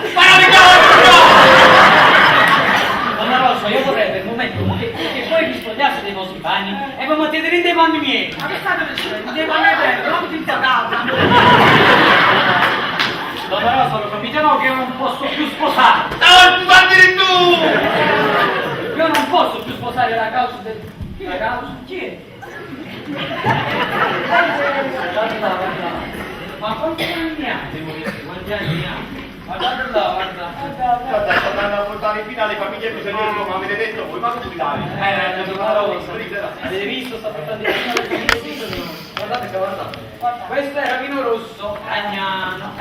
Donna Rosa, io vorrei per il momento che voi vi spogliaste dei vostri panni e voi mettete in dei panni miei. Ma che state dicendo? Devo andare, non ti casa. Donna Rosa, lo capite no che io non posso più sposare. Io non posso più sposare la causa del... La causa? Chi è? Guarda. Ma quanti anni ha? Quanti anni ha? Guardate là, guarda. Guarda, sto andando a portare in finale famiglie bisognosi come avete detto voi, ma come Donna Rosa, avete visto? Sta portando in finale famiglie bisognosi. Guardate. Questo era vino rosso, Agnano,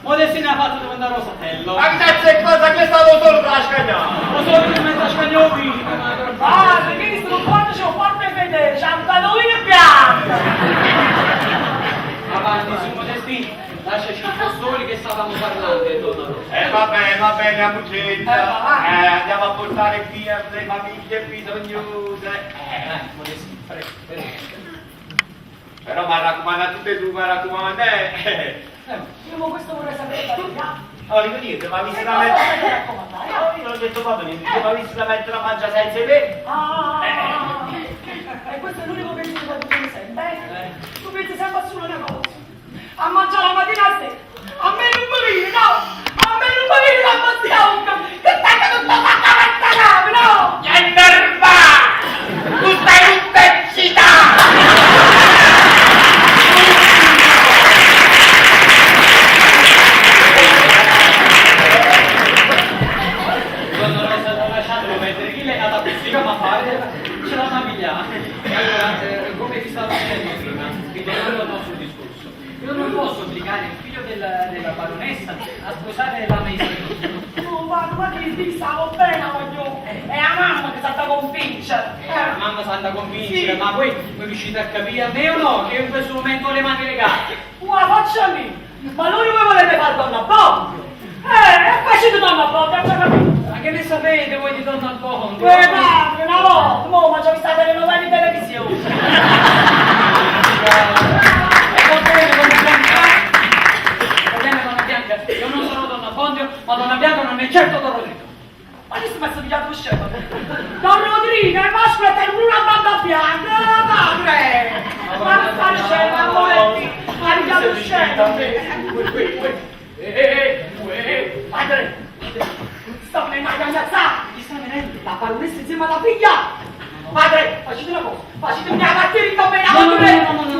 Modestina ha fatto dove andare Rosatello. Ma che cazzo è cosa che è stato solo per la scagnata? Lo so che mi sta scagnando qui. Ah, perché visto quando c'è un forte fedele, c'è un panolino bianco! Avanti su Modestino, lasciaci un po' soli che stavamo parlando, donna Rosa. Va bene, Amucetta. Andiamo a portare via le famiglie bisognose. Modestino, prego. Però mi raccomanda tutte tu, mi raccomanda. Io con questo vorrei sapere, Oh, dico niente, ma visto la cosa mettere... mi raccomandare? Io non ho detto proprio niente, ma visto la mettere la mangia senza me. E questo è l'unico pensiero che tu mi senti, Tu pensi sempre a solo una cosa. A mangiare la mattina a sera. A me non mi viene, no? A me non mi viene la passione. Che tacca tutta fatta questa nave, no? Genderba! Tu stai tutta eccitata! Donna Rosa, lasciatelo mettere, chi lei ha da pizzica ma fare? Ce l'ha una figlia. Allora, come vi stavo dicendo prima, ritornando al nostro discorso, io non posso obbligare il figlio della baronessa a sposare la Maestra. Ma che ti stavo bene, voglio. È la mamma che sta da convincere. La mamma sa da convincere, ma voi riuscite a capire a me o no? Che in questo momento ho le mani legate. Ma faccia lì. Ma lui come volete fare donna Bobbio? Facete donna Bobbio, già capito? Ma che ne sapete voi di Donna Alfonso? Madre, una volta, ma già vi state le novelle in televisione. Donna Bianca, io non sono Donna Fondio, ma Donna Bianca non è certo Don Rodrigo. Ma che si è messo di chiaro scemo? Don Rodrigo, è vostro per una banda bianca, madre! Ma sta scemo, amore, ma di chiaro scemo! Madre, sta venendo a cagnazza! Chi sta venendo? La baronessa insieme alla figlia! Madre, facete una cosa, facete una batteria bene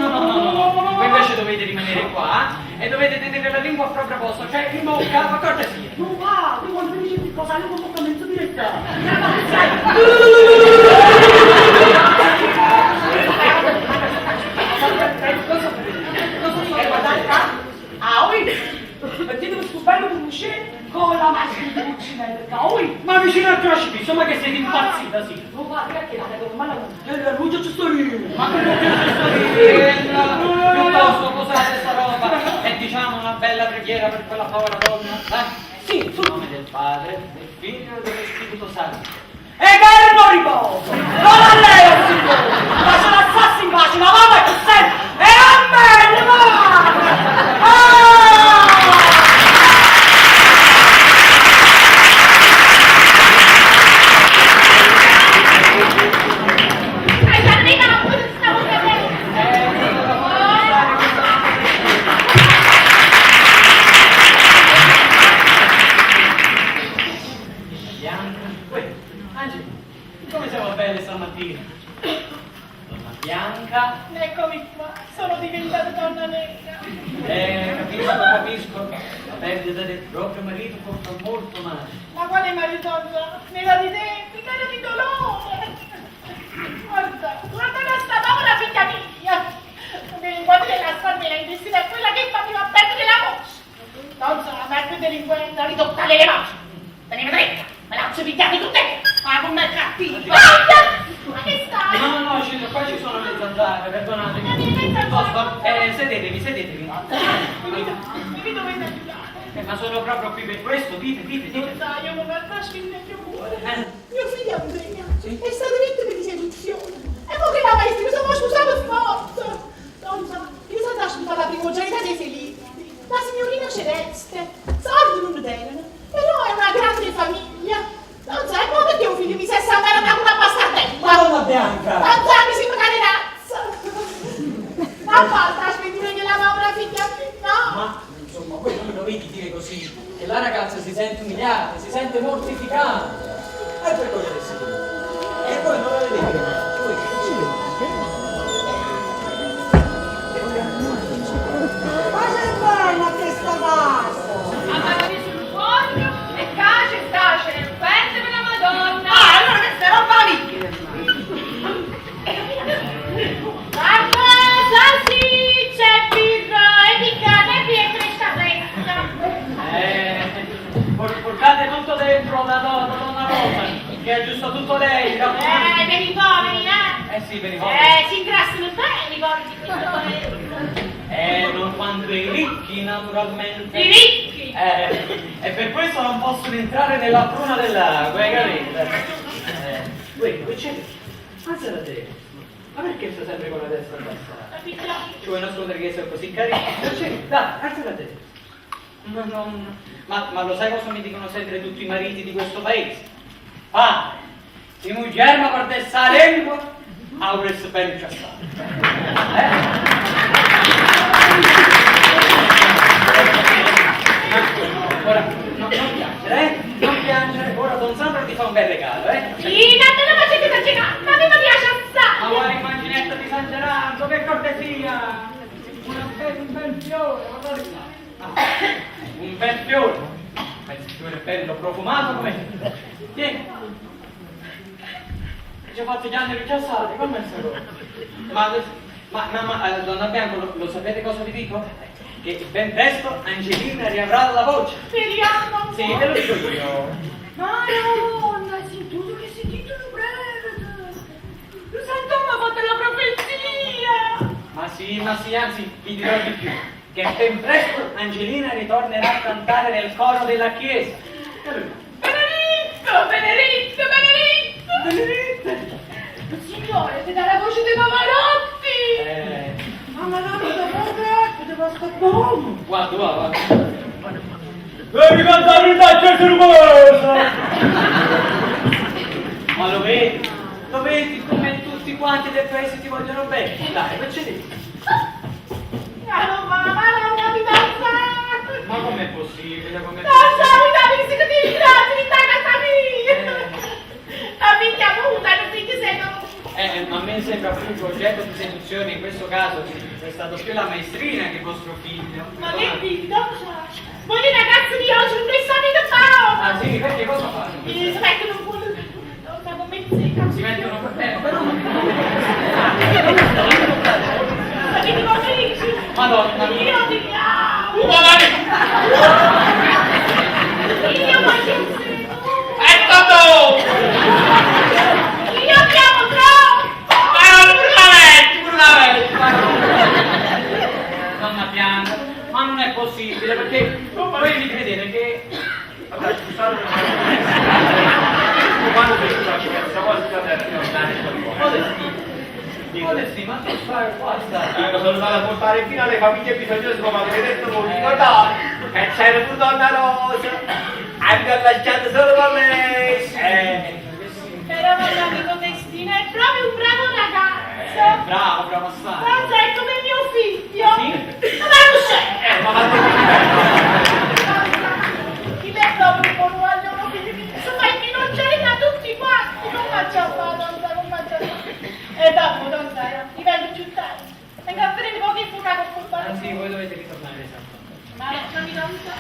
No. Voi invece dovete rimanere qua e dovete tenere la lingua a proprio posto, cioè in bocca, per cortesia. Non va, tu quando mi dici cosa non posso mezzo diretta. Mettete sto bello cucine con la macchina di cucinetta, Ma vicino al crocifisse, insomma che siete impazzita, sì. non va, perché la devo male, la luce ci sto io. Ma che non c'è piuttosto posate sta roba e diciamo una bella preghiera per quella povera donna, Sì, sul nome del Padre, del Figlio e dello Spirito Santo. Eterno riposo! Non a lei, o Signore! Lascia la sassi in pace, ma mamma che sei! E a me, mamma! Come siamo belle stamattina? Donna Bianca. Eccomi qua, sono diventata donna nera. Capisco. La perdita del proprio marito fa molto male. Ma quale maritozza? Nera di denti, nera di dolore. Guarda questa povera figlia mia. Delinquente della sfamina intestina è quella che faceva perdere la voce. Non sono la più delinquente a ridottare le mani. Teneva dritta, me la faccio picchiare tutte. Ma con me cattivo. Ma che stai? No, qua ci sono le zanzare, perdonatemi. Piuttosto, sedetevi. Mi dovete aiutare. Ma sono proprio qui per questo, dite. Non sai, io non lascio il mio cuore. Mio figlio Andrea è stato vittima di seduzione. E poi che la maestra mi sono scusato forte. Non so, io sono lasciata la primogenita dei felici. La signorina Celeste. Soldi non erano, però è una grande famiglia. Non so, e poi perché un figlio mi si è salvato da una bastardella? Donna Bianca! Non so, mi sembra cadenazza. Non basta aspettare che la povera figlia, no? Ma insomma, voi non dovete dire così, che la ragazza si sente umiliata, si sente mortificata. E per cosa che si dice? E voi non lo vedete? Voi Ma c'è bella questa casa! Avanti sul foglio e cace nel pezzo della Madonna. Allora questa è roba lì! Salsicce, birra e di cane e pietre sta festa. dentro da donna Rosa, che aggiusta tutto lei. Per i poveri, Sì, per i poveri. si ingrassano bene i poveri di questo paese. Non quanto i ricchi, naturalmente. I ricchi? E per questo non possono entrare nella pruna dell'acqua, hai capito? Qui c'è. Alza la testa. Ma perché stai sempre con la testa abbassata? Ci vuoi nascondere che sei così carino? Dai, alza la testa. Ma lo sai cosa mi dicono sempre tutti i mariti di questo paese? Padre, se moglie mi perdesse la lingua, avresti ben incassato. Ora, non piangere, non piangere, ora Don Sandro ti fa un bel regalo, Sì, tanto non faccio più cenare, ma a me mi piace assai. Ma vuoi l'immaginetta di San Gerardo, che cortesia! Un bel fiore, guardate qua. Un bel fiore. Un fiore bello, profumato come... Tieni. Ci ho fatto gli anni ricciassati, come sta cosa? Ma donna Bianco, lo sapete cosa vi dico? Che ben presto Angelina riavrà la voce. Speriamo. Sì, te lo dico io. Madonna, sentito che si titolo breve. Lo santo mi ha fatto la profezia. Ma sì, anzi, vi dirò di più. Che ben presto Angelina ritornerà a cantare nel coro della chiesa. Benedetto, Benedetto, Benedetto. Signore, ti dà la voce dei Pavarotti. Mamma, no, devo scappare. Guarda. Devi cantare il taccio rumoroso! Ma lo vedi come tutti quanti del paese ti vogliono bene. Dai, facci Mamma, non mi danzare. Ma com'è possibile? Non so, mi dà che si capisce, mi sta la figlia muta, non si sentono. Ma a me sembra più che oggetto di seduzione in questo caso è stato più la maestrina che vostro figlio. Ma che figlio? Voi i ragazzi di oggi non sanno da fare. Ah sì, perché cosa fanno? Si mettono un po' da mezzica. Si mettono per te, però non Ma che dico felici? Madonna. Io ti amo. Io voglio essere tu. Io ti amo troppo. Donna Bianca, ma non è possibile perché voi mi credete che... Vabbè, scusate, quando sei questa cosa Modesti, ma tu stai qua, stai. sono andato a portare fino alle famiglie bisognose come avete detto voi, ricordate? E c'era tu donna Rosa, anche lasciato solo con lei. Però vostro amico Destino è proprio un bravo ragazzo. Bravo assai. Rosa è come mio figlio. Sì? Ma non c'è. Ma fate Ti vedo un po' vogliono figli. Insomma, i minoccioli da tutti quanti. Non faccio a fare, non faccio a fare. E dopo, non sai, divento più tardi. Vengo a prendere pochi fumato col Ah padre. sì, voi dovete ritornare esatto. Ma non mi non sa.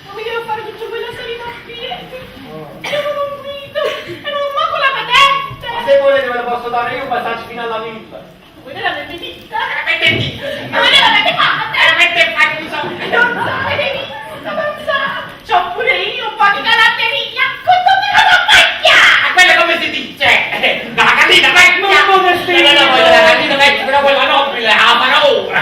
Non mi devo fare tutto quello salito a piedi. Io non guido e non ho manco la patente. Ma se volete ve lo posso dare io un passaggio fino alla villa. Voi non l'avete vista? Avete visto? Ma voi non l'avete fatta? Avete fatto i soldi? Non so, avete visto, non so. C'ho pure io un po' di galanteria con tutti la compagnia. Quello come si dice? La gallina vecchia! Non modestia! No, la gallina vecchia, però quella nobile, la parola!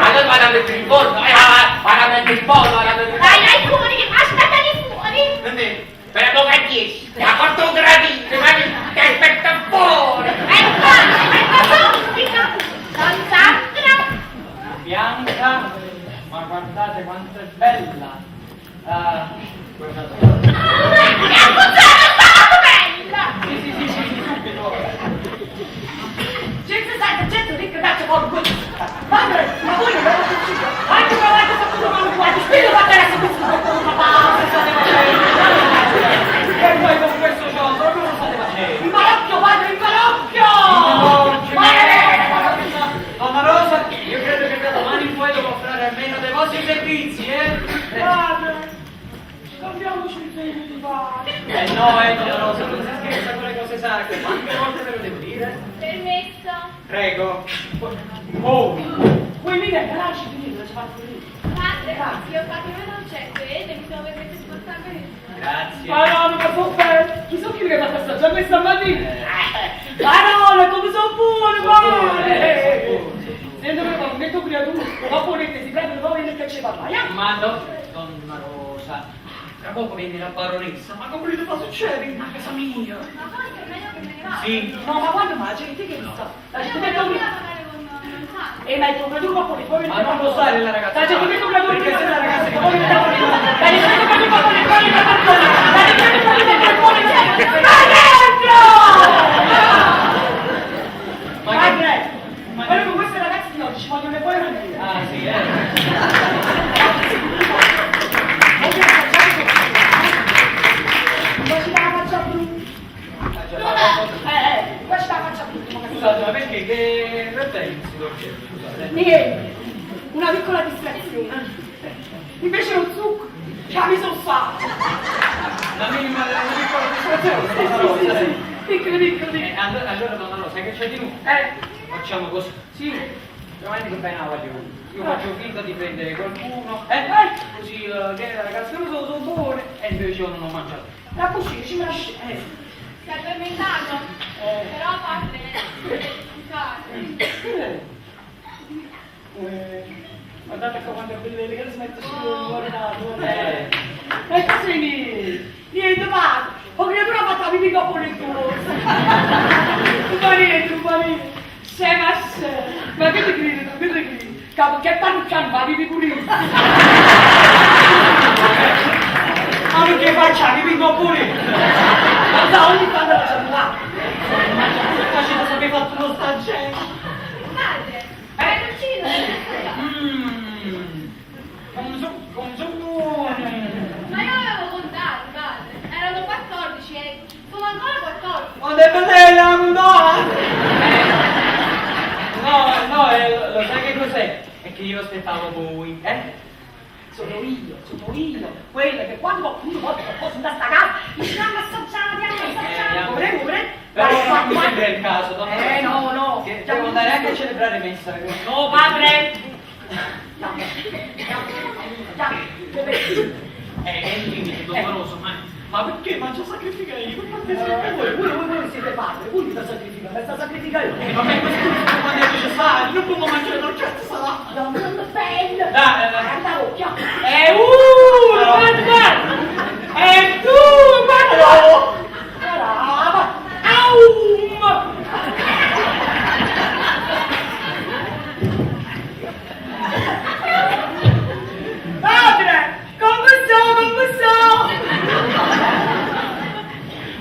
Allora vado a mettere in forno, vado a mettere in forno, vado a mettere in forno. Vai fuori, aspettami fuori. Per la bocca 10, ha fatto un gradino, ma ti aspetta fuori! Ecco subito. Don Sandro. Bianca, ma guardate quanto è bella. Guardate. Ecco Sandro, bella. Sì, subito. Gente santa, gente ricca, cazzo fuori questo. Madre, ma voi non avete ucciso. Anche se avete fatto male guardi, spillo va bene se questo E poi con questo gioco, come lo state facendo? il malocchio, padre, il malocchio. Donna Rosa, io credo che da domani in poi devo offrire almeno dei vostri servizi, Padre, cambiamoci il segno di padre. No, Donna Rosa, non si scherza con le cose sacre. Quante volte ve lo devo dire? Permesso. Prego. Oh! Vuoi venire a garage, finire, ci faccio lì. Padre, zio Fatima non c'è, vede, mi sono permesso di portarmi. Grazie. Madonna, ma sono belle! Chi sono chi che mi ha fatto assaggiare questa mattina? Madonna, come sono buone, buone! Sento che mi metto creatura, ma volete, si prendono poi nel che ci va, Ma no, donna Rosa, tra poco viene la baronessa, ma come volete fa succedere in casa mia? Ma forse è meglio che me ne vada. Sì. No, ma quando mai? C'è che sta? La gente Io metto voglio creatura. parlare con Sandro. Ma il tuo creatura poi Ma non può stare la ragazza. La gente metto creatura. Perché se la ragazza che poi la gente metto creatura. Ma guarda con queste ragazze di oggi ci vogliono le buone maniere. Ah, sì, Qua ci dà la faccia blu. Qua ci dà la faccia blu. Scusate, ma perché? Che referenze? Scusate. Niente, una piccola distrazione. Invece lo zucco, già mi sono fatto. La minima della piccola distrazione, donna Rosa. Piccoli. Allora, donna Rosa, che c'è di nuovo? Facciamo così. Sì. Veramente che bene la voglio. Io faccio finta di prendere qualcuno, così viene la ragazza, io sono buone, e invece io non ho mangiato. La cucina ci me la sceglie. Si è addormentato. Però padre, scusate. Guardate quanto è bella che smette solo guardato. E così niente padre. Ho creatura fatta la pipì dopo le cose. Un panino. Sei ma sei. Ma che ti credi? Che ti credi? Capo, che panucciano fa pipì pulito. Ma perché faccia la pipì dopo pulito? Ma ogni tanto la cellulare. Ma ci sapete fatto uno staggetto. Padre, hai ucciso? Come sono buone. Ma io avevo contato, padre. Erano 14 e sono ancora 14. Ma deve vedere la No, lo sai che cos'è? È che io aspettavo voi, Sono io, quella che quando qualcuno porta qualcosa da sta casa, mi danno assaggiare, come? Però non mi sembra il caso, donna Rosa. No. Che devo andare anche a celebrare messa. No, padre! Quindi, donna Rosa, ma perché mangia sacrifica io? Voi siete padre, voi mi sta sacrificando, mi sta sacrificando io. Vabbè, questo quando è necessario, non può mangiare dolcezza salata. Non sono bello! Dai, Guarda l'occhio! guarda! Brava! Aum! Padre! Come sto?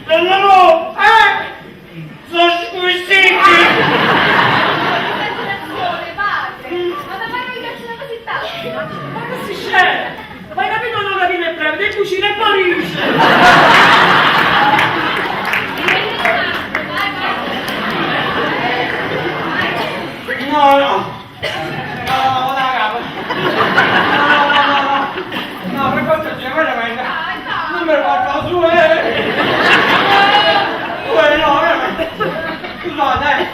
Nonnò! Sono squisiti! Padre, ma da mai mi piacciono così tanto? Ma che si scende? Ma hai capito non la viene breve, del cucina e Parigi! No, per quanto c'è, veramente. Non me lo faccio su, no, veramente. Scusate,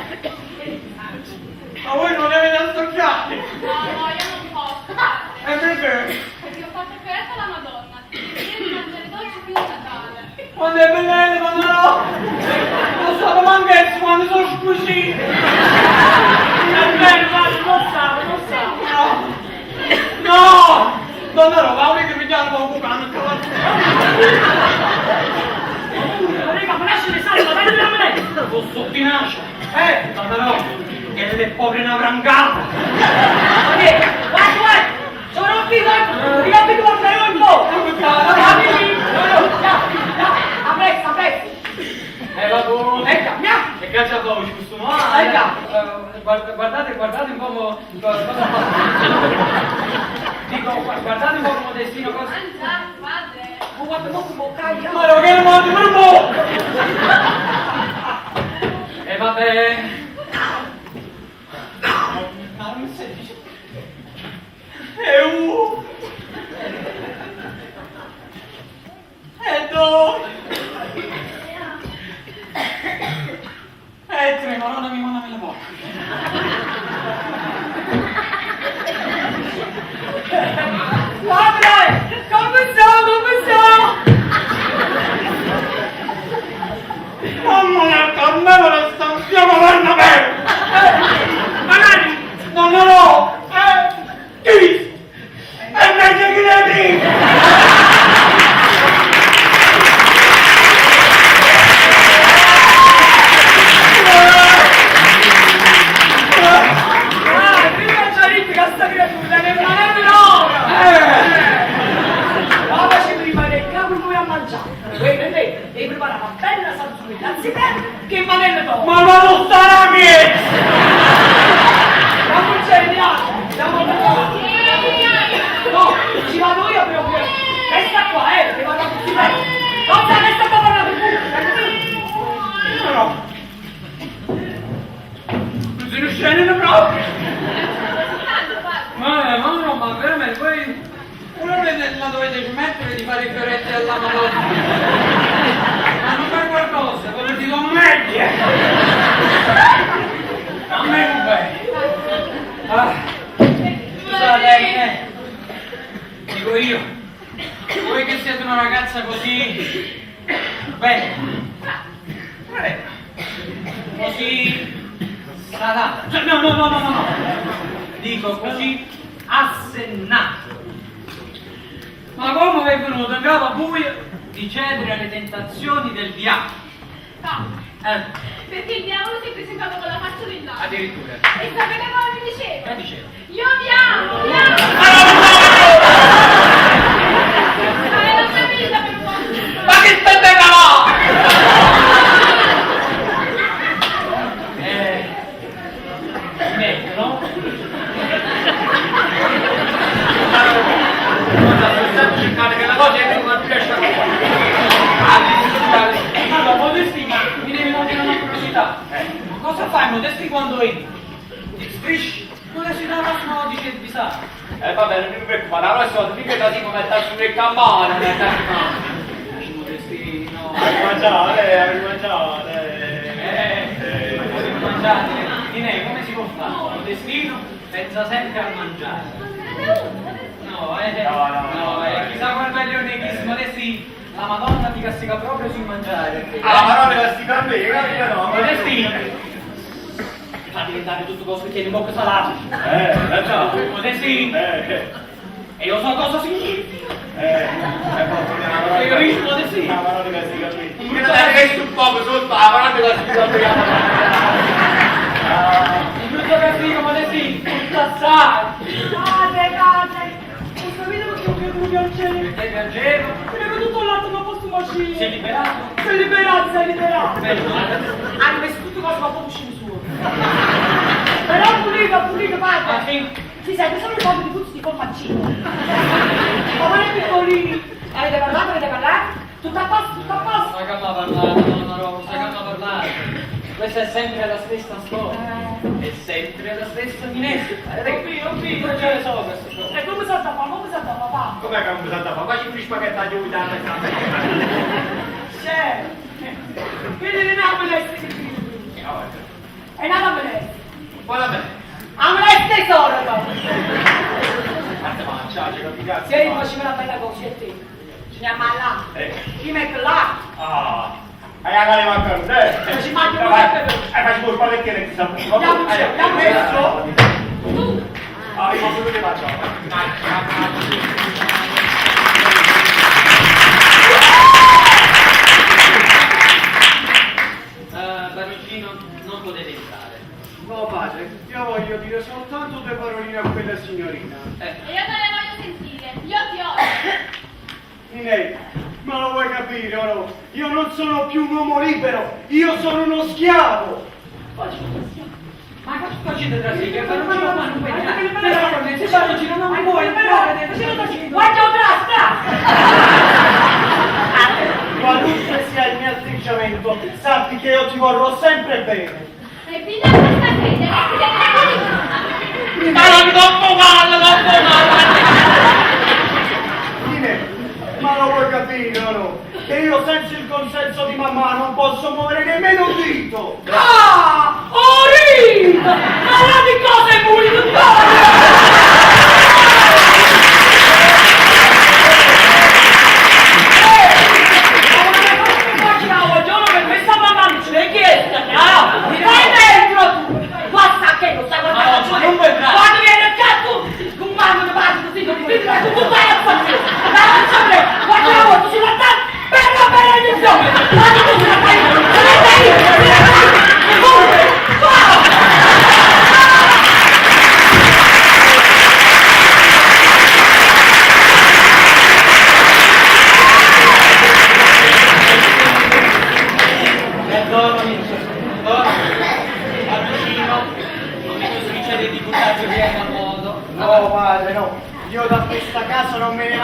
ma voi non ne avete assaggiati? No, io non posso, padre. E perché? Perché ho fatto festa alla Madonna. Io devo mangiare dolci più Natale. Quando è bellezza, quando no! Non sono manchezze quando sono squisiti! È bene, padre, non sa. No! Donna Rosa, vuoi che mi diano un bucano? Raga, ma lasciate stare, ma dai la me! Posso finaccia? Donna Rosa, che le povere una brangata! Guarda! Sono un figlio! Ti abito a fare un po'! A prezzo! Ecco, che caccia dopo, giusto? Guardate un po' cosa fa. Dico, guardate un po' Modestino cosa. Mangiare, padre. Ma guarda poco boccaglio! Ma lo che non mando per un po'! E vabbè. Ma non si dice. E dove? Tre, Madonna mi manda la bocca. Padre! Come sto? vado io proprio. Resta qua, che vado a tutti bene. Non sa che sta parlando No. Non si riuscendo proprio. Ma veramente, voi una la dovete smettere di fare i fioretti alla Madonna. Ma non fare qualcosa, come dico meglio. A me non bene. Scusate, dico io, voi che siete una ragazza così bene, così sadata, no, dico così assennata. Ma come è venuto in capo a buio di cedere alle tentazioni del diavolo? No, perché il diavolo si è presentato con la faccia dell'altro. Addirittura. E sapete cosa mi diceva? Che diceva? Io vi amo, vi amo. Ma è la mia vita per voi. Ma che state meglio, no? State cercando che la cosa è una piascia. Allora, Modesti, mi devi dire una curiosità. Ma cosa fai, Modesti, quando entri? Ti strisci? Non si dà la sua dice di sa. Va bene, non mi preoccupare, la prossima volta mica da tipo mettere sulle campane, Modesti, no. Arrivaggiare. Dinei, come si può fare? Modestino pensa sempre a mangiare. No, chissà qual baglione che Modesti, la Madonna ti castiga proprio sul mangiare. la parola castiga a me, capito? No, Modestino ti fa diventare tutto cose che tieni in bocca salato. Modestino e io so cosa significa. Io riesco Modestino. la parola castiga a me. Mi dai un poco sotto, la parola castiga a me. Il brutto castigo, Modestino, tutto assai. Cade. Questo video che mi piacere. Che piaceva? Mi è venuto l'altro ma posso uscire. Sei liberato? Sei liberato. Bello. Hanno messo tutto cosa ma può uscire su. Però pulito, padre. Ah, sì? Sì, sai, sono un po' di puzzi di formaggino. Ma non è piccolini. Avete parlato? Tutto a posto? Sai che mi ha parlato, donna Rosa, sai che mi ha parlato. Questa è sempre la stessa storia. È sempre la stessa finestra. Ho visto, già le so queste cose. E come sa da papà? Com'è che non mi sa da fare? Facci un spaghetto a giovità. C'è. Quindi non è a moleste che figlio. È nata a moleste. Buona bene. A moleste tesoro, no? Ciao, capito? Se io faccio una bella cosa a te. Ci andiamo là. Ti metto là. Hai la mancare, Ma ci mangi un faccio pure spaghetti che sta Andiamo messo. Io posso vedere faccio. Baroncino, non potete entrare. No padre, io voglio dire soltanto due paroline a quella signorina. E io te le voglio sentire. Io ti odio. Ninei, ma lo vuoi capire o no? Io non sono più un uomo libero, io sono uno schiavo! Ma che facete tra sì? Che Baroncino qua non vedi? Però se Baroncino non vuole entrare, Guarda un Qualunque sia il mio atteggiamento, sappi che io ti vorrò sempre bene. E fino a questa fede, Ma non troppo male! Ma lo vuoi capire o no? Che io senza il consenso di mamma non posso muovere nemmeno un dito! Ah! Orito! Ma di cosa è pulito? Quando viene il gatto, un mamma di parte così, non mi dice, tu vai a fare! Guarda la volta sulla testa, per la benedizione! Guarda tu sulla testa!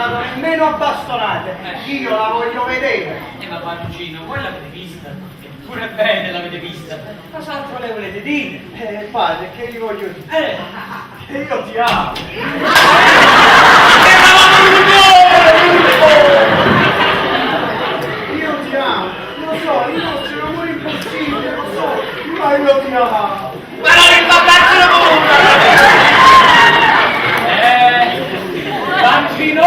dato nemmeno a bastonate. Io la voglio vedere. Ma padroncino, voi l'avete vista? Pure bene l'avete vista. Cos'altro le volete dire? Padre, che gli voglio dire? Che io ti amo. Io ti amo. Lo so, il nostro è un amore impossibile, lo so. Ma io ti amo. Ma non ricordate la Bambino!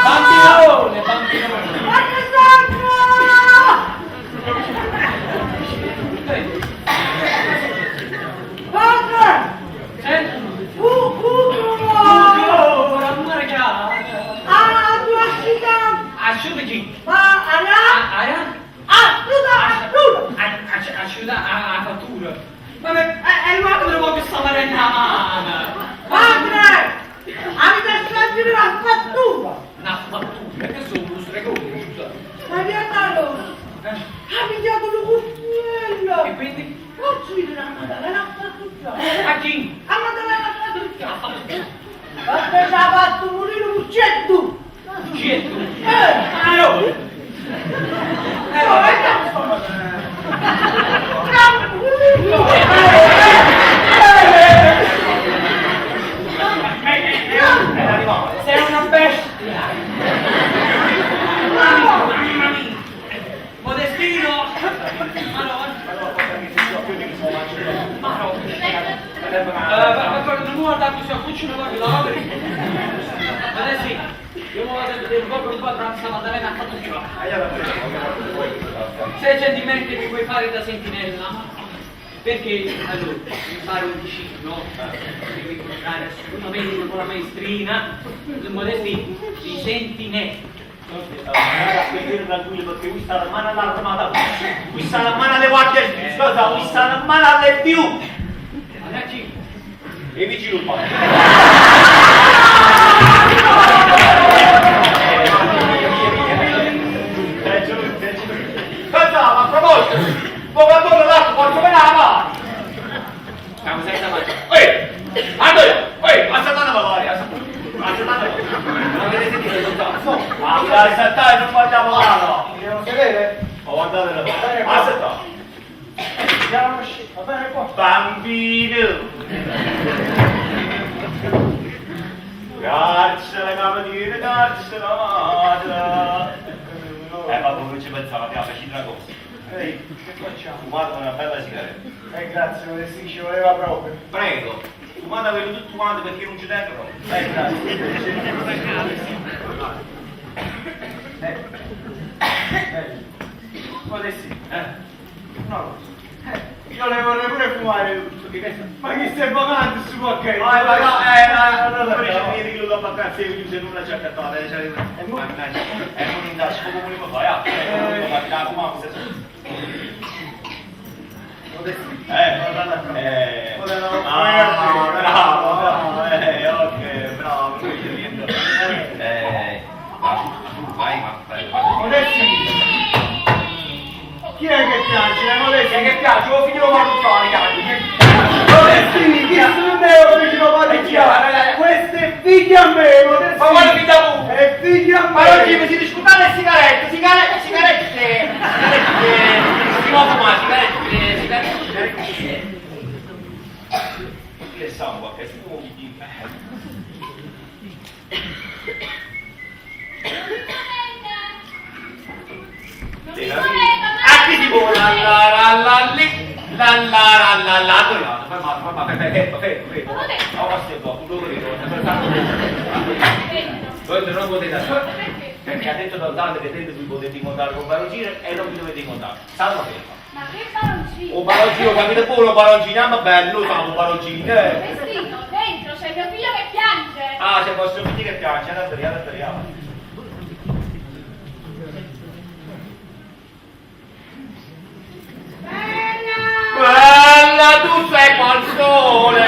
Bambinone, bambinone! Asciuga a fattura. Ma è l'uomo che lo vuoi salvare nella mano. Padre! Avete sentito la fattura? Una fattura? Che sono un stregone, scusa. Ma vi è andato? Ha pigliato il cucchiaio! E quindi? Non ci vede la Maddalena a fattura! A chi? A Maddalena a fattura! A fattura. Perché ci ha fatto morire un uccetto! Uccetto? No! Sei una bestia! Modestino! Ma no! Non guardare questo cucciolo qua che lavori! Adesso io mi vado a vedere proprio un po' tra la Maddalena a fattura. 6 centimetri mi puoi fare da sentinella? Perché allora mi pare un vicino, devi incontrare assolutamente con la maestrina, il Modestino, di sentinella. tranquillo perché qui sta la mano all'armata, qui sta la mano alle guardie, scusa, qui sta la mano alle più. E vicino un po'. Cosa? A proposito, poco attorno l'arco, quanto me la va? Siamo senza mangiare. Assaltata la Bavaria, assaltata. Non avete sentito? Assaltare non guardiamo male. Devo sedere? Ho guardato la Bavaria. Assaltata. Siamo usciti, va bene qua. Bambino. Grazie la camattina, grazie la madre. Ma come ci pensavate, facci una cosa. Ehi, che facciamo? Fumate una bella sigaretta. Grazie, Modestino, ci voleva proprio. Prego, fumatevelo tutti quanti perché non ci tengo proprio. Grazie. Modestino, no. Io le vorrei pure fumare tutto. Ma chi stai pagando su qualche? Non mi dico dopo a cazzo io se nulla ci ha accattato. E non indasco come mi fai? Bravo. Vai. Chi è che piace? Modestino che piace? Ho finito Marruccioni, Modestini, chi sono me o figlio Marruccioni? Questo è figlio a me, Modestini! Ma quale figlio tu? È figlio a me! Ma oggi mi si discutano le sigarette! Si può fumare, sigarette! Che sangue, che si può a chi ti vuole non potete perché ha detto Donzante che dentro vi potete incontrare con Baroncino e non vi dovete incontrare. Salva ferma. Ma che baroncino? Un baroncino, capite pure un baroncino, ma bello, noi siamo un baroncino, Vestino, dentro c'è mio figlio che piange. Ah, c'è vostro figlio che piace, andiamo. Bella, tu sei col sole,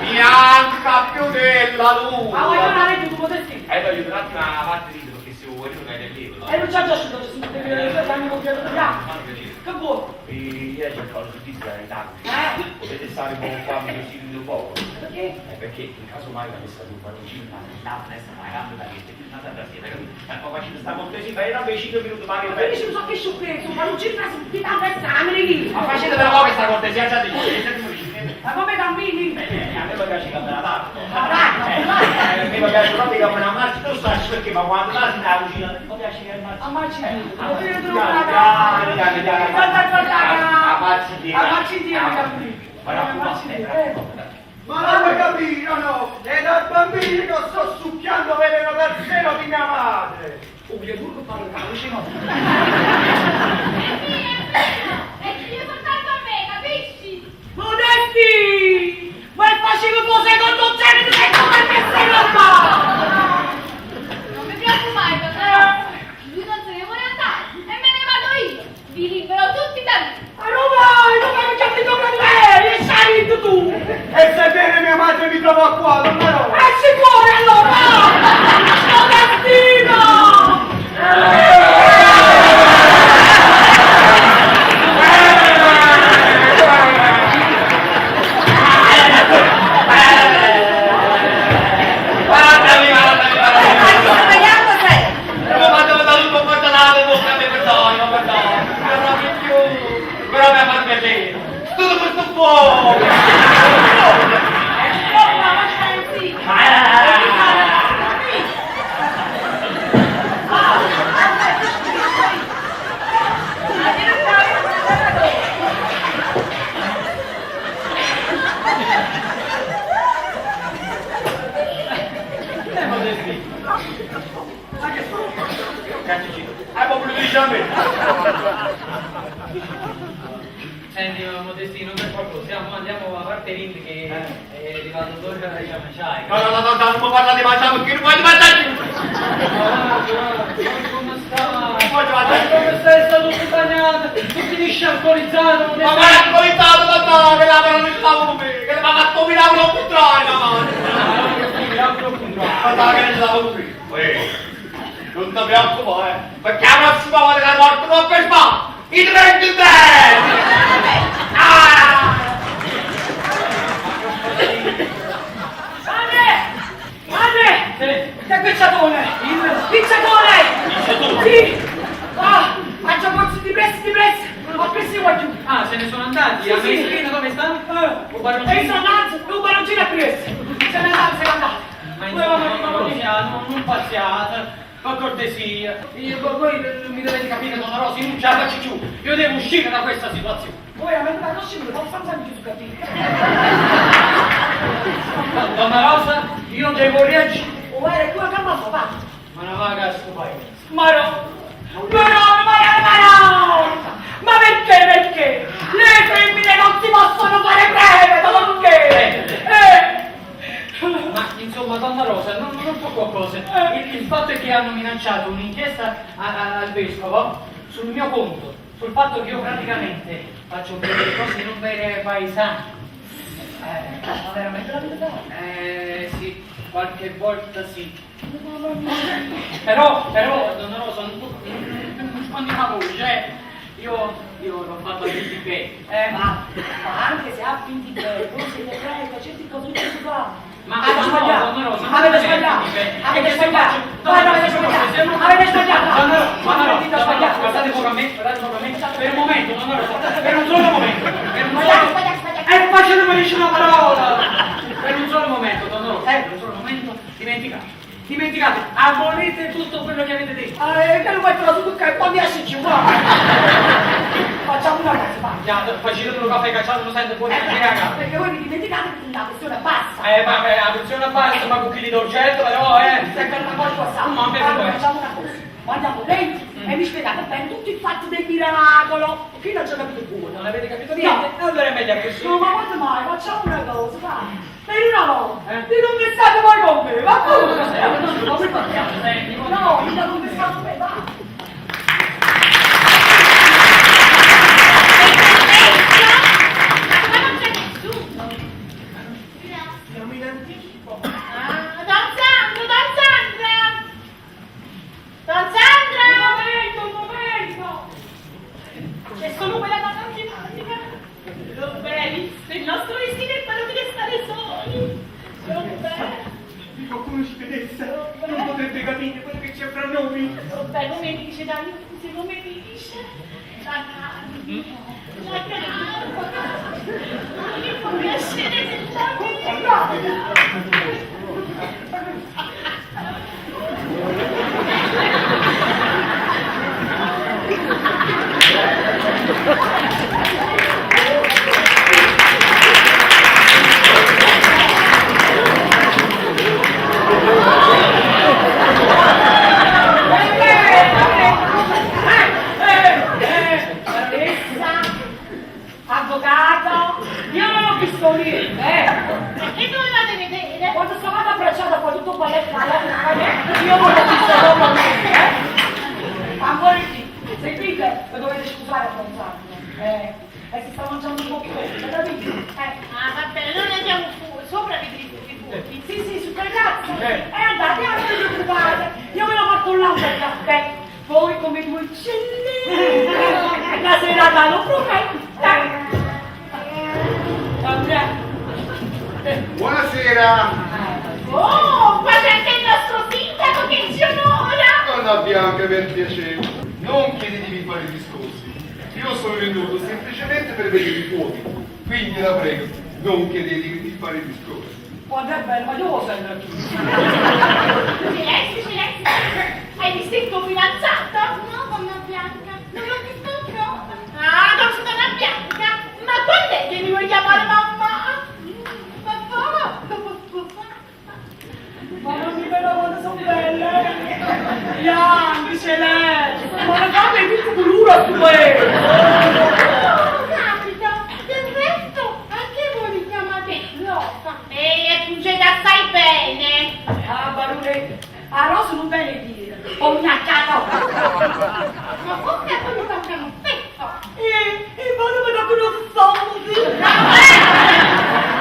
bianca più della luna. Ma vuoi parlare di tu Modestino? Voglio un attimo a parte di perché se vuoi non hai del libro. E non c'ha già asciutto, si deve vedere che hanno copiato da là. Che vuoi? Io ho cercato di dire la verità. potete stare un po' qua così un poco. Perché? Perché in caso mai la messa sul palloncino, la finestra, la gamba da destra, una da sinistra, capito? Poi faccio sta cortesia, fai una 5 minuti, ma Ma dici, so che sciocchezza, ma non c'è una sentita a esame lì. ma facete per voi questa cortesia, già dico, Ma come cammini? a me mi piace camminare tanto. A me mi piace proprio camminare a marcia, tu sai perché, ma quando marci nella cucina, mi piace che marci. Ammacci tu, Piano, io devo piano, trovare piano, piano. Ammazzi dietro. Ammacci dietro, cammini. Ammazzi dietro. Ma non puoi capire, no? È dal bambino che sto succhiando veleno dal seno di mia madre. Oh, io pure parlo calcio, no? È che io soltanto a me, capisci? Modesti! Ma è facile tuo secondo genere, sei come me sei mamma! Non mi preoccupare, Totò. Lui non se ne vuole andare e me ne vado io. Vi libero tutti da lì. Ma non vai che ti tocca a me, e sai tu! E sebbene mia madre mi trova qua, non me lo... Esci fuori allora! Modestino! Però mi fa piacere. Tutto questo fuoco! Ma stai zitto! Senti, Modestino, per qualcosa, andiamo a parte l'Indy che è arrivato l'ora di mangiare. No, non può parlare di mangiare perché non vuoi mangiare più! Come stava? Voglio mangiare più! Come sei stato tutto bagnato, tu finisci alcolizzato, Ma vai alcolizzato, no, che la non stavo qui, che mi ha fatto miracolo al contrario, ma che ne stavo qui? Non ti preoccupare, perché la prossima volta che la porto non per fare! I drink in bed! Madre! Che picciatone! Il picciatone! Sì! Ah! Faccio pozzi di pressi! Ho preso qua giù! Ah, se ne sono andati? A Sì. Messina dove stanno? E sono andati! Un baroncino a preso! Se ne andati! Ma insomma, non pazziate, per cortesia. Voi mi dovete capire, Donna Rosa, non ce la faccio giù. Io devo uscire da questa situazione. Voi avete la conosciuta, non fanno più capire! Donna Rosa, io devo reagire. O era tua gamba fa! Ma una vaga stupenda. Ma no! Ma perché? Le femmine non si possono fare breve, perché? Ma insomma, Donna Rosa, non può qualcosa. Il fatto è che hanno minacciato un'inchiesta al vescovo sul mio conto, sul fatto che io praticamente faccio delle cose non vere ai paesani. Ma veramente la verità? Sì, qualche volta sì. Però, Donna Rosa, non andiamo a voi, cioè, io l'ho fatto a 20 Ma anche se ha finti bene, non se ne frega, certi cose che si fa. Ma avete sbagliato! Donna Rosa, Avete sbagliato! Avete sbagliato! Avete sbagliato! Avete sbagliato! Guardate poco a me, per un momento, Donna Rosa, per un solo momento, E poi ce ne mi dice una parola! per un solo momento, Donna Rosa, per un solo momento, dimenticate, abolite tutto quello che avete detto. Che lo vuoi fare su che quando esci ci vuoi? Facciamo una cosa, va! Già, facete un caffè cacciato, lo sente fuori, raga. Perché voi vi dimenticate che la questione bassa! Vabbè, la pressione bassa, ma con chi di dolcetto, però, Se per una cosa passata, Ma per allora voi. facciamo una cosa, andiamo dentro e mi spiegate bene tutto il fatto del miracolo. Chi non ci ha capito pure? Non avete capito niente? Allora è meglio così. No, ma quando mai? Facciamo una cosa, va. Per una volta, ti confessate voi con me, va pure. Ma voi parliamo, senti? No, mi da confessare con me, va. Ma non c'è nessuno. Grazie. Siamo in anticipo. Don Sandro! Don Sandro! Un momento. C'è solo quella donna antipatica. Lo vedi? Il nostro potrebbe capire quello che c'è fra noi? Vabbè, come dice Dani, se non mi dice, la calma, mi può piacere della vita. Avvocato, io non ho visto niente, Che dovevate vedere? Quando stavate abbracciata poi tutto balletto, io non ho visto proprio niente, Amore sì, sentite, lo dovete scusare a Gonzalo, si sta mangiando un po' più, capito? Ah, va bene, noi ne andiamo fuori, sopra i fuochi. Sì, su ragazzi, andate, non vi preoccupate, io ve l'ho fatto là per caffè, voi come due uccellini, la serata lo promette. Andrea. Buonasera! Oh, guarda anche il nostro sindaco che ci onora! Donna Bianca, per piacere, non chiedetevi di fare i discorsi. Io sono venuto semplicemente per vedere i fuochi, quindi la prego, non chiedetevi di fare i discorsi. Quando è bello, ma io lo sento qui. Silenzio. Hai visto il tuo fidanzato? No, donna Bianca, non l'ho visto ancora. Ah, donna Bianca, ma quando è che mi vuoi chiamare mamma? Papà, Ma non mi vedo quando sono belle. Bianchi, celeste, ma la gamma è tutto colura tu capita, del resto, anche voi mi chiamate Rosa. E fungete assai bene. Ah, Barone, a Rosa non bene dire, ho minacciato. Ma forse a voi mi tocca un pezzo. E poi mi toccano soldi.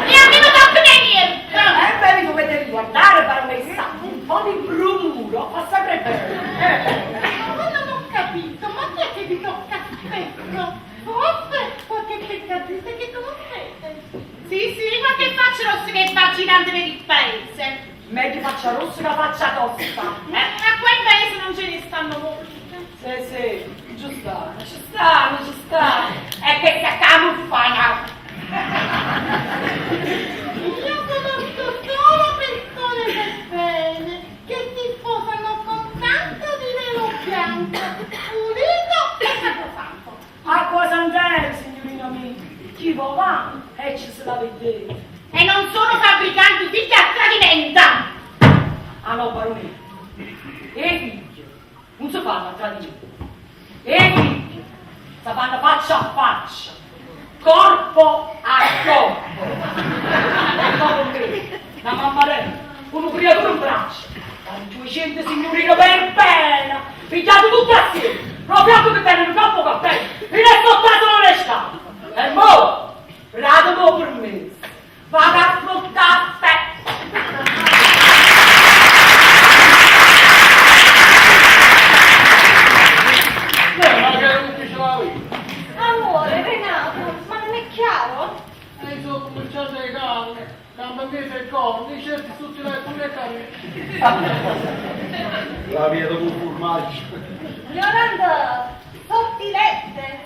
E a me non tocca niente. Beh, mi dovete riguardare, baronessa, un po' di brumuro fa sempre bene. Ma non ho capito, ma chi è che vi tocca spesso? Forse qualche peccatista che conoscete? Sì, ma che faccia rossa che fa girante per il paese? Meglio faccia rossa che la faccia tosta. A quel paese non ce ne stanno molti. Sì, ci sta. È che si camuffano. Io conosco solo persone per bene che si sposano con tanto di velo bianco, pulito e sacrosanto. Acqua Sant'Ele, signorina mia, chi va là e ci se la vedete. E non sono fabbricanti figli a tradimento. Ah no, baronessa, e figli, non si fanno a tradimento. E figli, si fanno faccia a faccia, corpo a corpo. E dopo me, la mammarella, uno creatura in braccio, con 200 signorine per bene, pigliate tutti assieme, proprio come bene il capo cappello, e ne sottate le scarpe. E mo', rado dopo per me, vado a sfruttare te. Ma che non ti ce l'avevi? Amore, Renato, ma non è chiaro? E sono cominciato le gambe, mese e corni, certi tutti le pure La via dopo un formaggio. Yolanda, sottigliezze.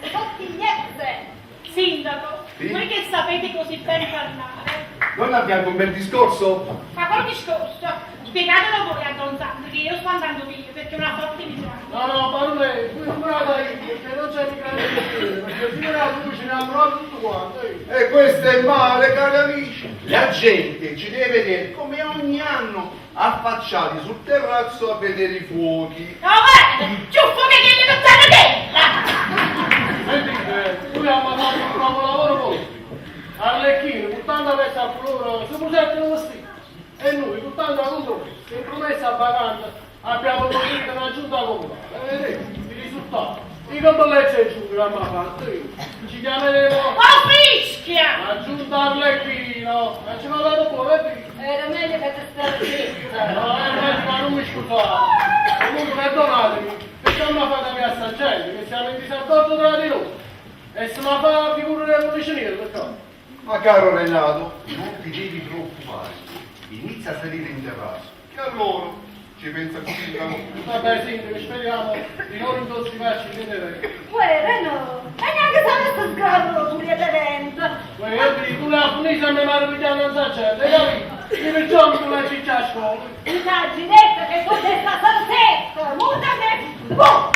Sindaco, Sì? voi che sapete così bene parlare, Non abbiamo un bel discorso? ma qual discorso? Spiegatelo voi a Don Sandro che io sto andando via perché è una forte misura. No, parole, qui non io, perché non c'è mica niente, perché fino a lui ce ne hanno tutto quanto. E questo è male, cari amici. La gente ci deve vedere come ogni anno affacciati sul terrazzo a vedere i fuochi. No, guarda, giusto che viene non sanno dentro. Sentite, noi abbiamo fatto un nuovo lavoro voi. Arlecchino, buttando la pezza a colore, si prosettano vestiti. E noi, buttando la controllo, in promessa a vacanza, abbiamo costruito una giunta comunale. E vedete, i risultati. I condolenze e giù, la parte. Ci chiameremo... Oh, fischia! La giunta Arlecchino. E ci va dato fuori, Era meglio che te stare qui. ma non mi scusate. Comunque perdonatemi, perché non mi fate a sta gente, che siamo in disaccordo tra di noi. E se mi fa la figura del revoluzionario, perché? Ma caro Renato, non ti devi preoccupare. Inizia a salire in terrazzo. Che a loro Ci pensa così, no? Vabbè, sì, speriamo di non intossicarci di vedere. Guarda, no. E neanche se non sgravo un evento. Io dico, tu la funisa mi maravigliano non sa certo, hai capito? Io per giorno tu la ciccia a scuola. Immaginate che tu sei stato secco, muta che... Boh!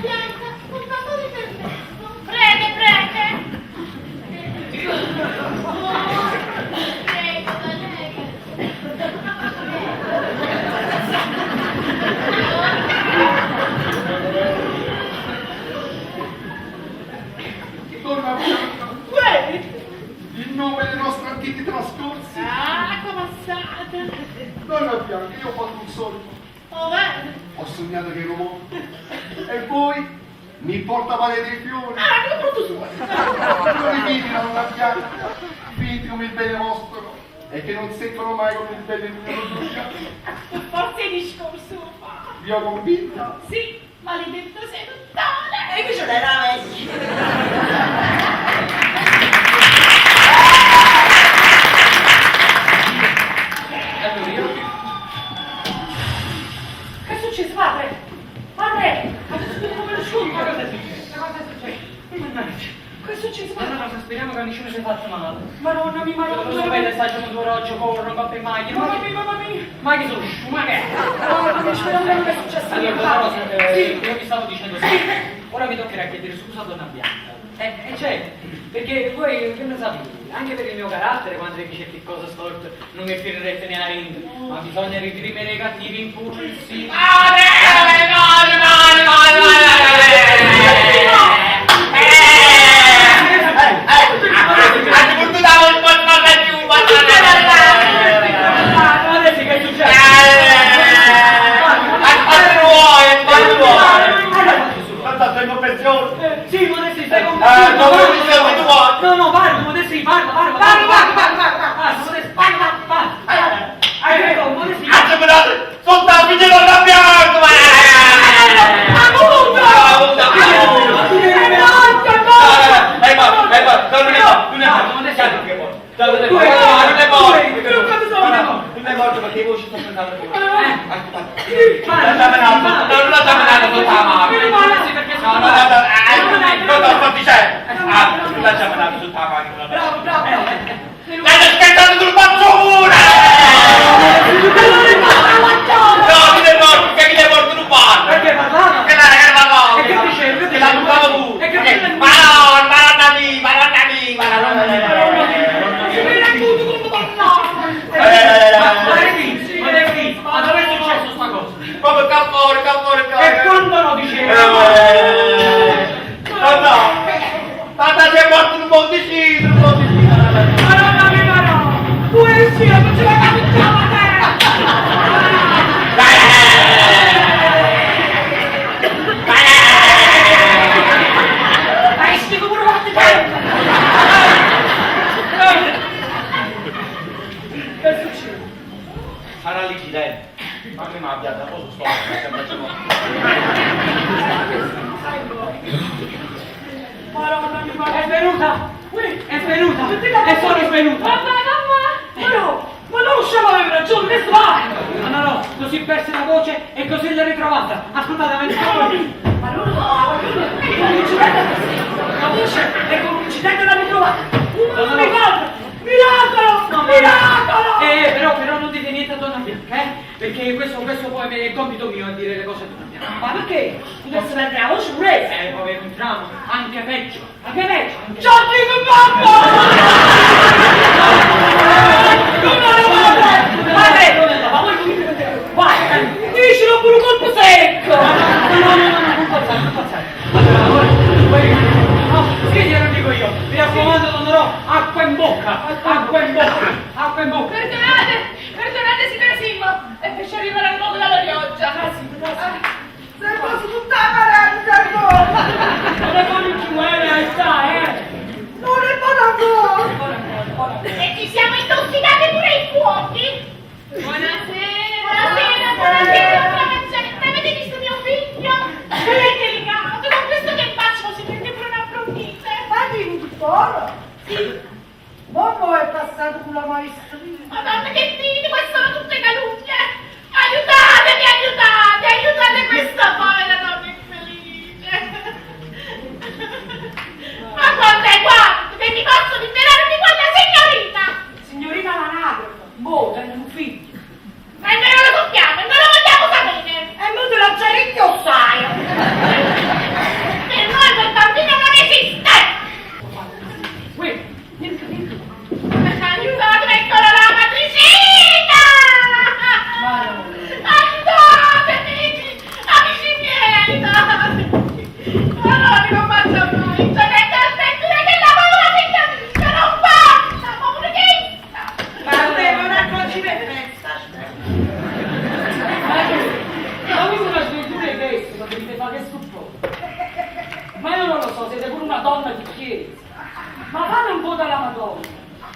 Bianca, un po' di permesso. Prego, prego. Prego, Donna Bianca, in nome dei nostri antichi trascorsi. ah, come state? Donna Bianca, io ho fatto un sogno. Oh, bene. Ho sognato che ero morto. E voi mi portavate dei fiori. Ah, che brutto suono. Non mi vedi, donna Bianca, finiti come il bene vostro. E che non seccono mai come il bene mio. Forse il discorso fa. Vi ho convinta? Sì, maledetto seduttore. E invece lei era vecchia. Che è successo, padre? Padre! Adesso ti come lo sciugo! Cosa è successo? Cosa è successo? Mannaggia. Che è successo, padre? Allora, speriamo che nessuno si faccia male. Madonna mia, Lo madonna sapete, mia! stanno due orologi, corrono, coppe maglie. Mamma mia! Ma che sono sciuma che è? Madonna mia, speriamo che non è successo Allora, niente, una padre. cosa, Sì. io vi stavo dicendo sì. Ora mi toccherà chiedere scusa a donna Bianca. Certo, perché voi che ne sapete, anche per il mio carattere, quando vi cerchi cose storte, non mi firerete né a ring, ma bisogna reprimere i cattivi impulsi. Adesso che è successo? Sì, Modesti, stai con me. No, parla, Modesti, parla. Modesti, parla. Ecco, Modesti. E quando lo dicevo? Tata si è morto in un monticino, Madonna mia, no! Tu eri sì, non ce l'hai capitata a te! Dai, stico pure quanti tempo! Che succede? sarà l'incidente. Ma che mi abbia da poco sto È svenuta! È svenuta! È solo svenuta! Ma non usciamo avevi ragione, che fa? No, così perse la voce e così l'ho ritrovata. Ascoltate, ma no! Capisce? È con un incidente l'ha ritrovata! Miracolo! No, miracolo! Però non dite niente a Donna Bianca, perché questo poi è compito mio a dire le cose a Donna Bianca. Ma perché? Potesse perdere la voce pure? Poi entriamo, anche peggio. Anche peggio? Giorgi con ma voi vai, dicelo pure un colpo secco! No, non passare. Allora, sì, glielo dico io, mi raccomando, non darò acqua in bocca! Perdonate signora Simmo, e fece arrivare al mondo dalla pioggia. Sei quasi tutta amaranta, Non è buono ci muore, non è buona. E ci siamo intossicati pure i fuochi. Buonasera, Francesca, avete visto mio figlio? È delicato, con questo che faccio si prende pure una bronchite. Ma dimmi, Toro? Sì. Non la maestrina. Madonna, che dite? Queste sono tutte calunnie. Aiutatemi, aiutate, aiutate questa povera donna infelice. Ma quando è quanto che mi posso liberare di quella signorina? Signorina l'anagrafe, mo, tenne un figlio. E noi non lo sappiamo, e non lo vogliamo sapere. E mo te la cericchio, sai. Per noi quel bambino non esiste. Uè, niente. Aiutatemi, eccola la matricina! Aiutatemi! Amici miei, aiutatemi! Ma no, non faccio mai! C'è che aspettare che la povera figlia mia non basta! Poveretta! Ma devo raccogliere in festa. Ma voi una sventura è questo, ma dovete fare che supporto. Ma io non lo so, siete pure una donna di chiesa. Ma fate un po' dalla Madonna.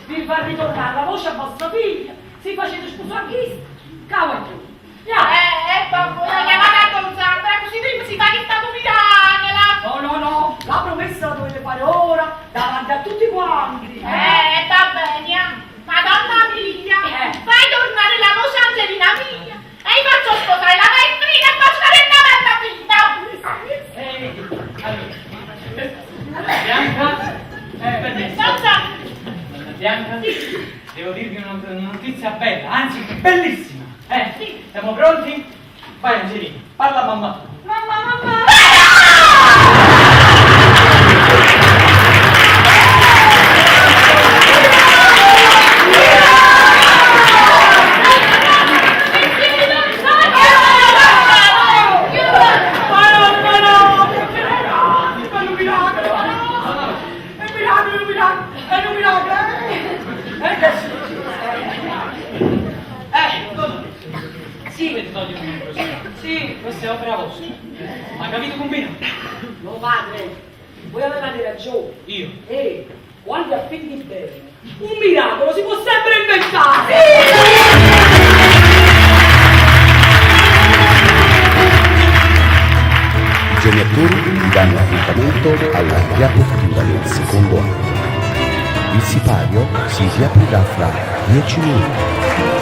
Vi far ritornare la voce a vostra figlia. Si facete sposare a Cristo. Cavolo tu. Babbo, la chiamate a Don Sandra, così prima si fa che sta miracela! No, la promessa la dovete fare ora, davanti a tutti quanti. Va bene, Madonna mia, fai tornare la voce Angelina mia e io faccio sposare la maestrina e faccio la bella vita! Bianca? Bianca? Devo dirvi una notizia bella, anzi bellissima. Sì. Siamo pronti? Vai Angelina, parla a mamma. Mamma! Sì, questa è opera vostra. Ma capito combina? No, padre, voi avevate ragione. Io? Quando affetti bene, un miracolo si può sempre inventare. I genitori gli danno appuntamento alla riapertura del secondo anno. Il sipario si riaprirà fra 10 minuti.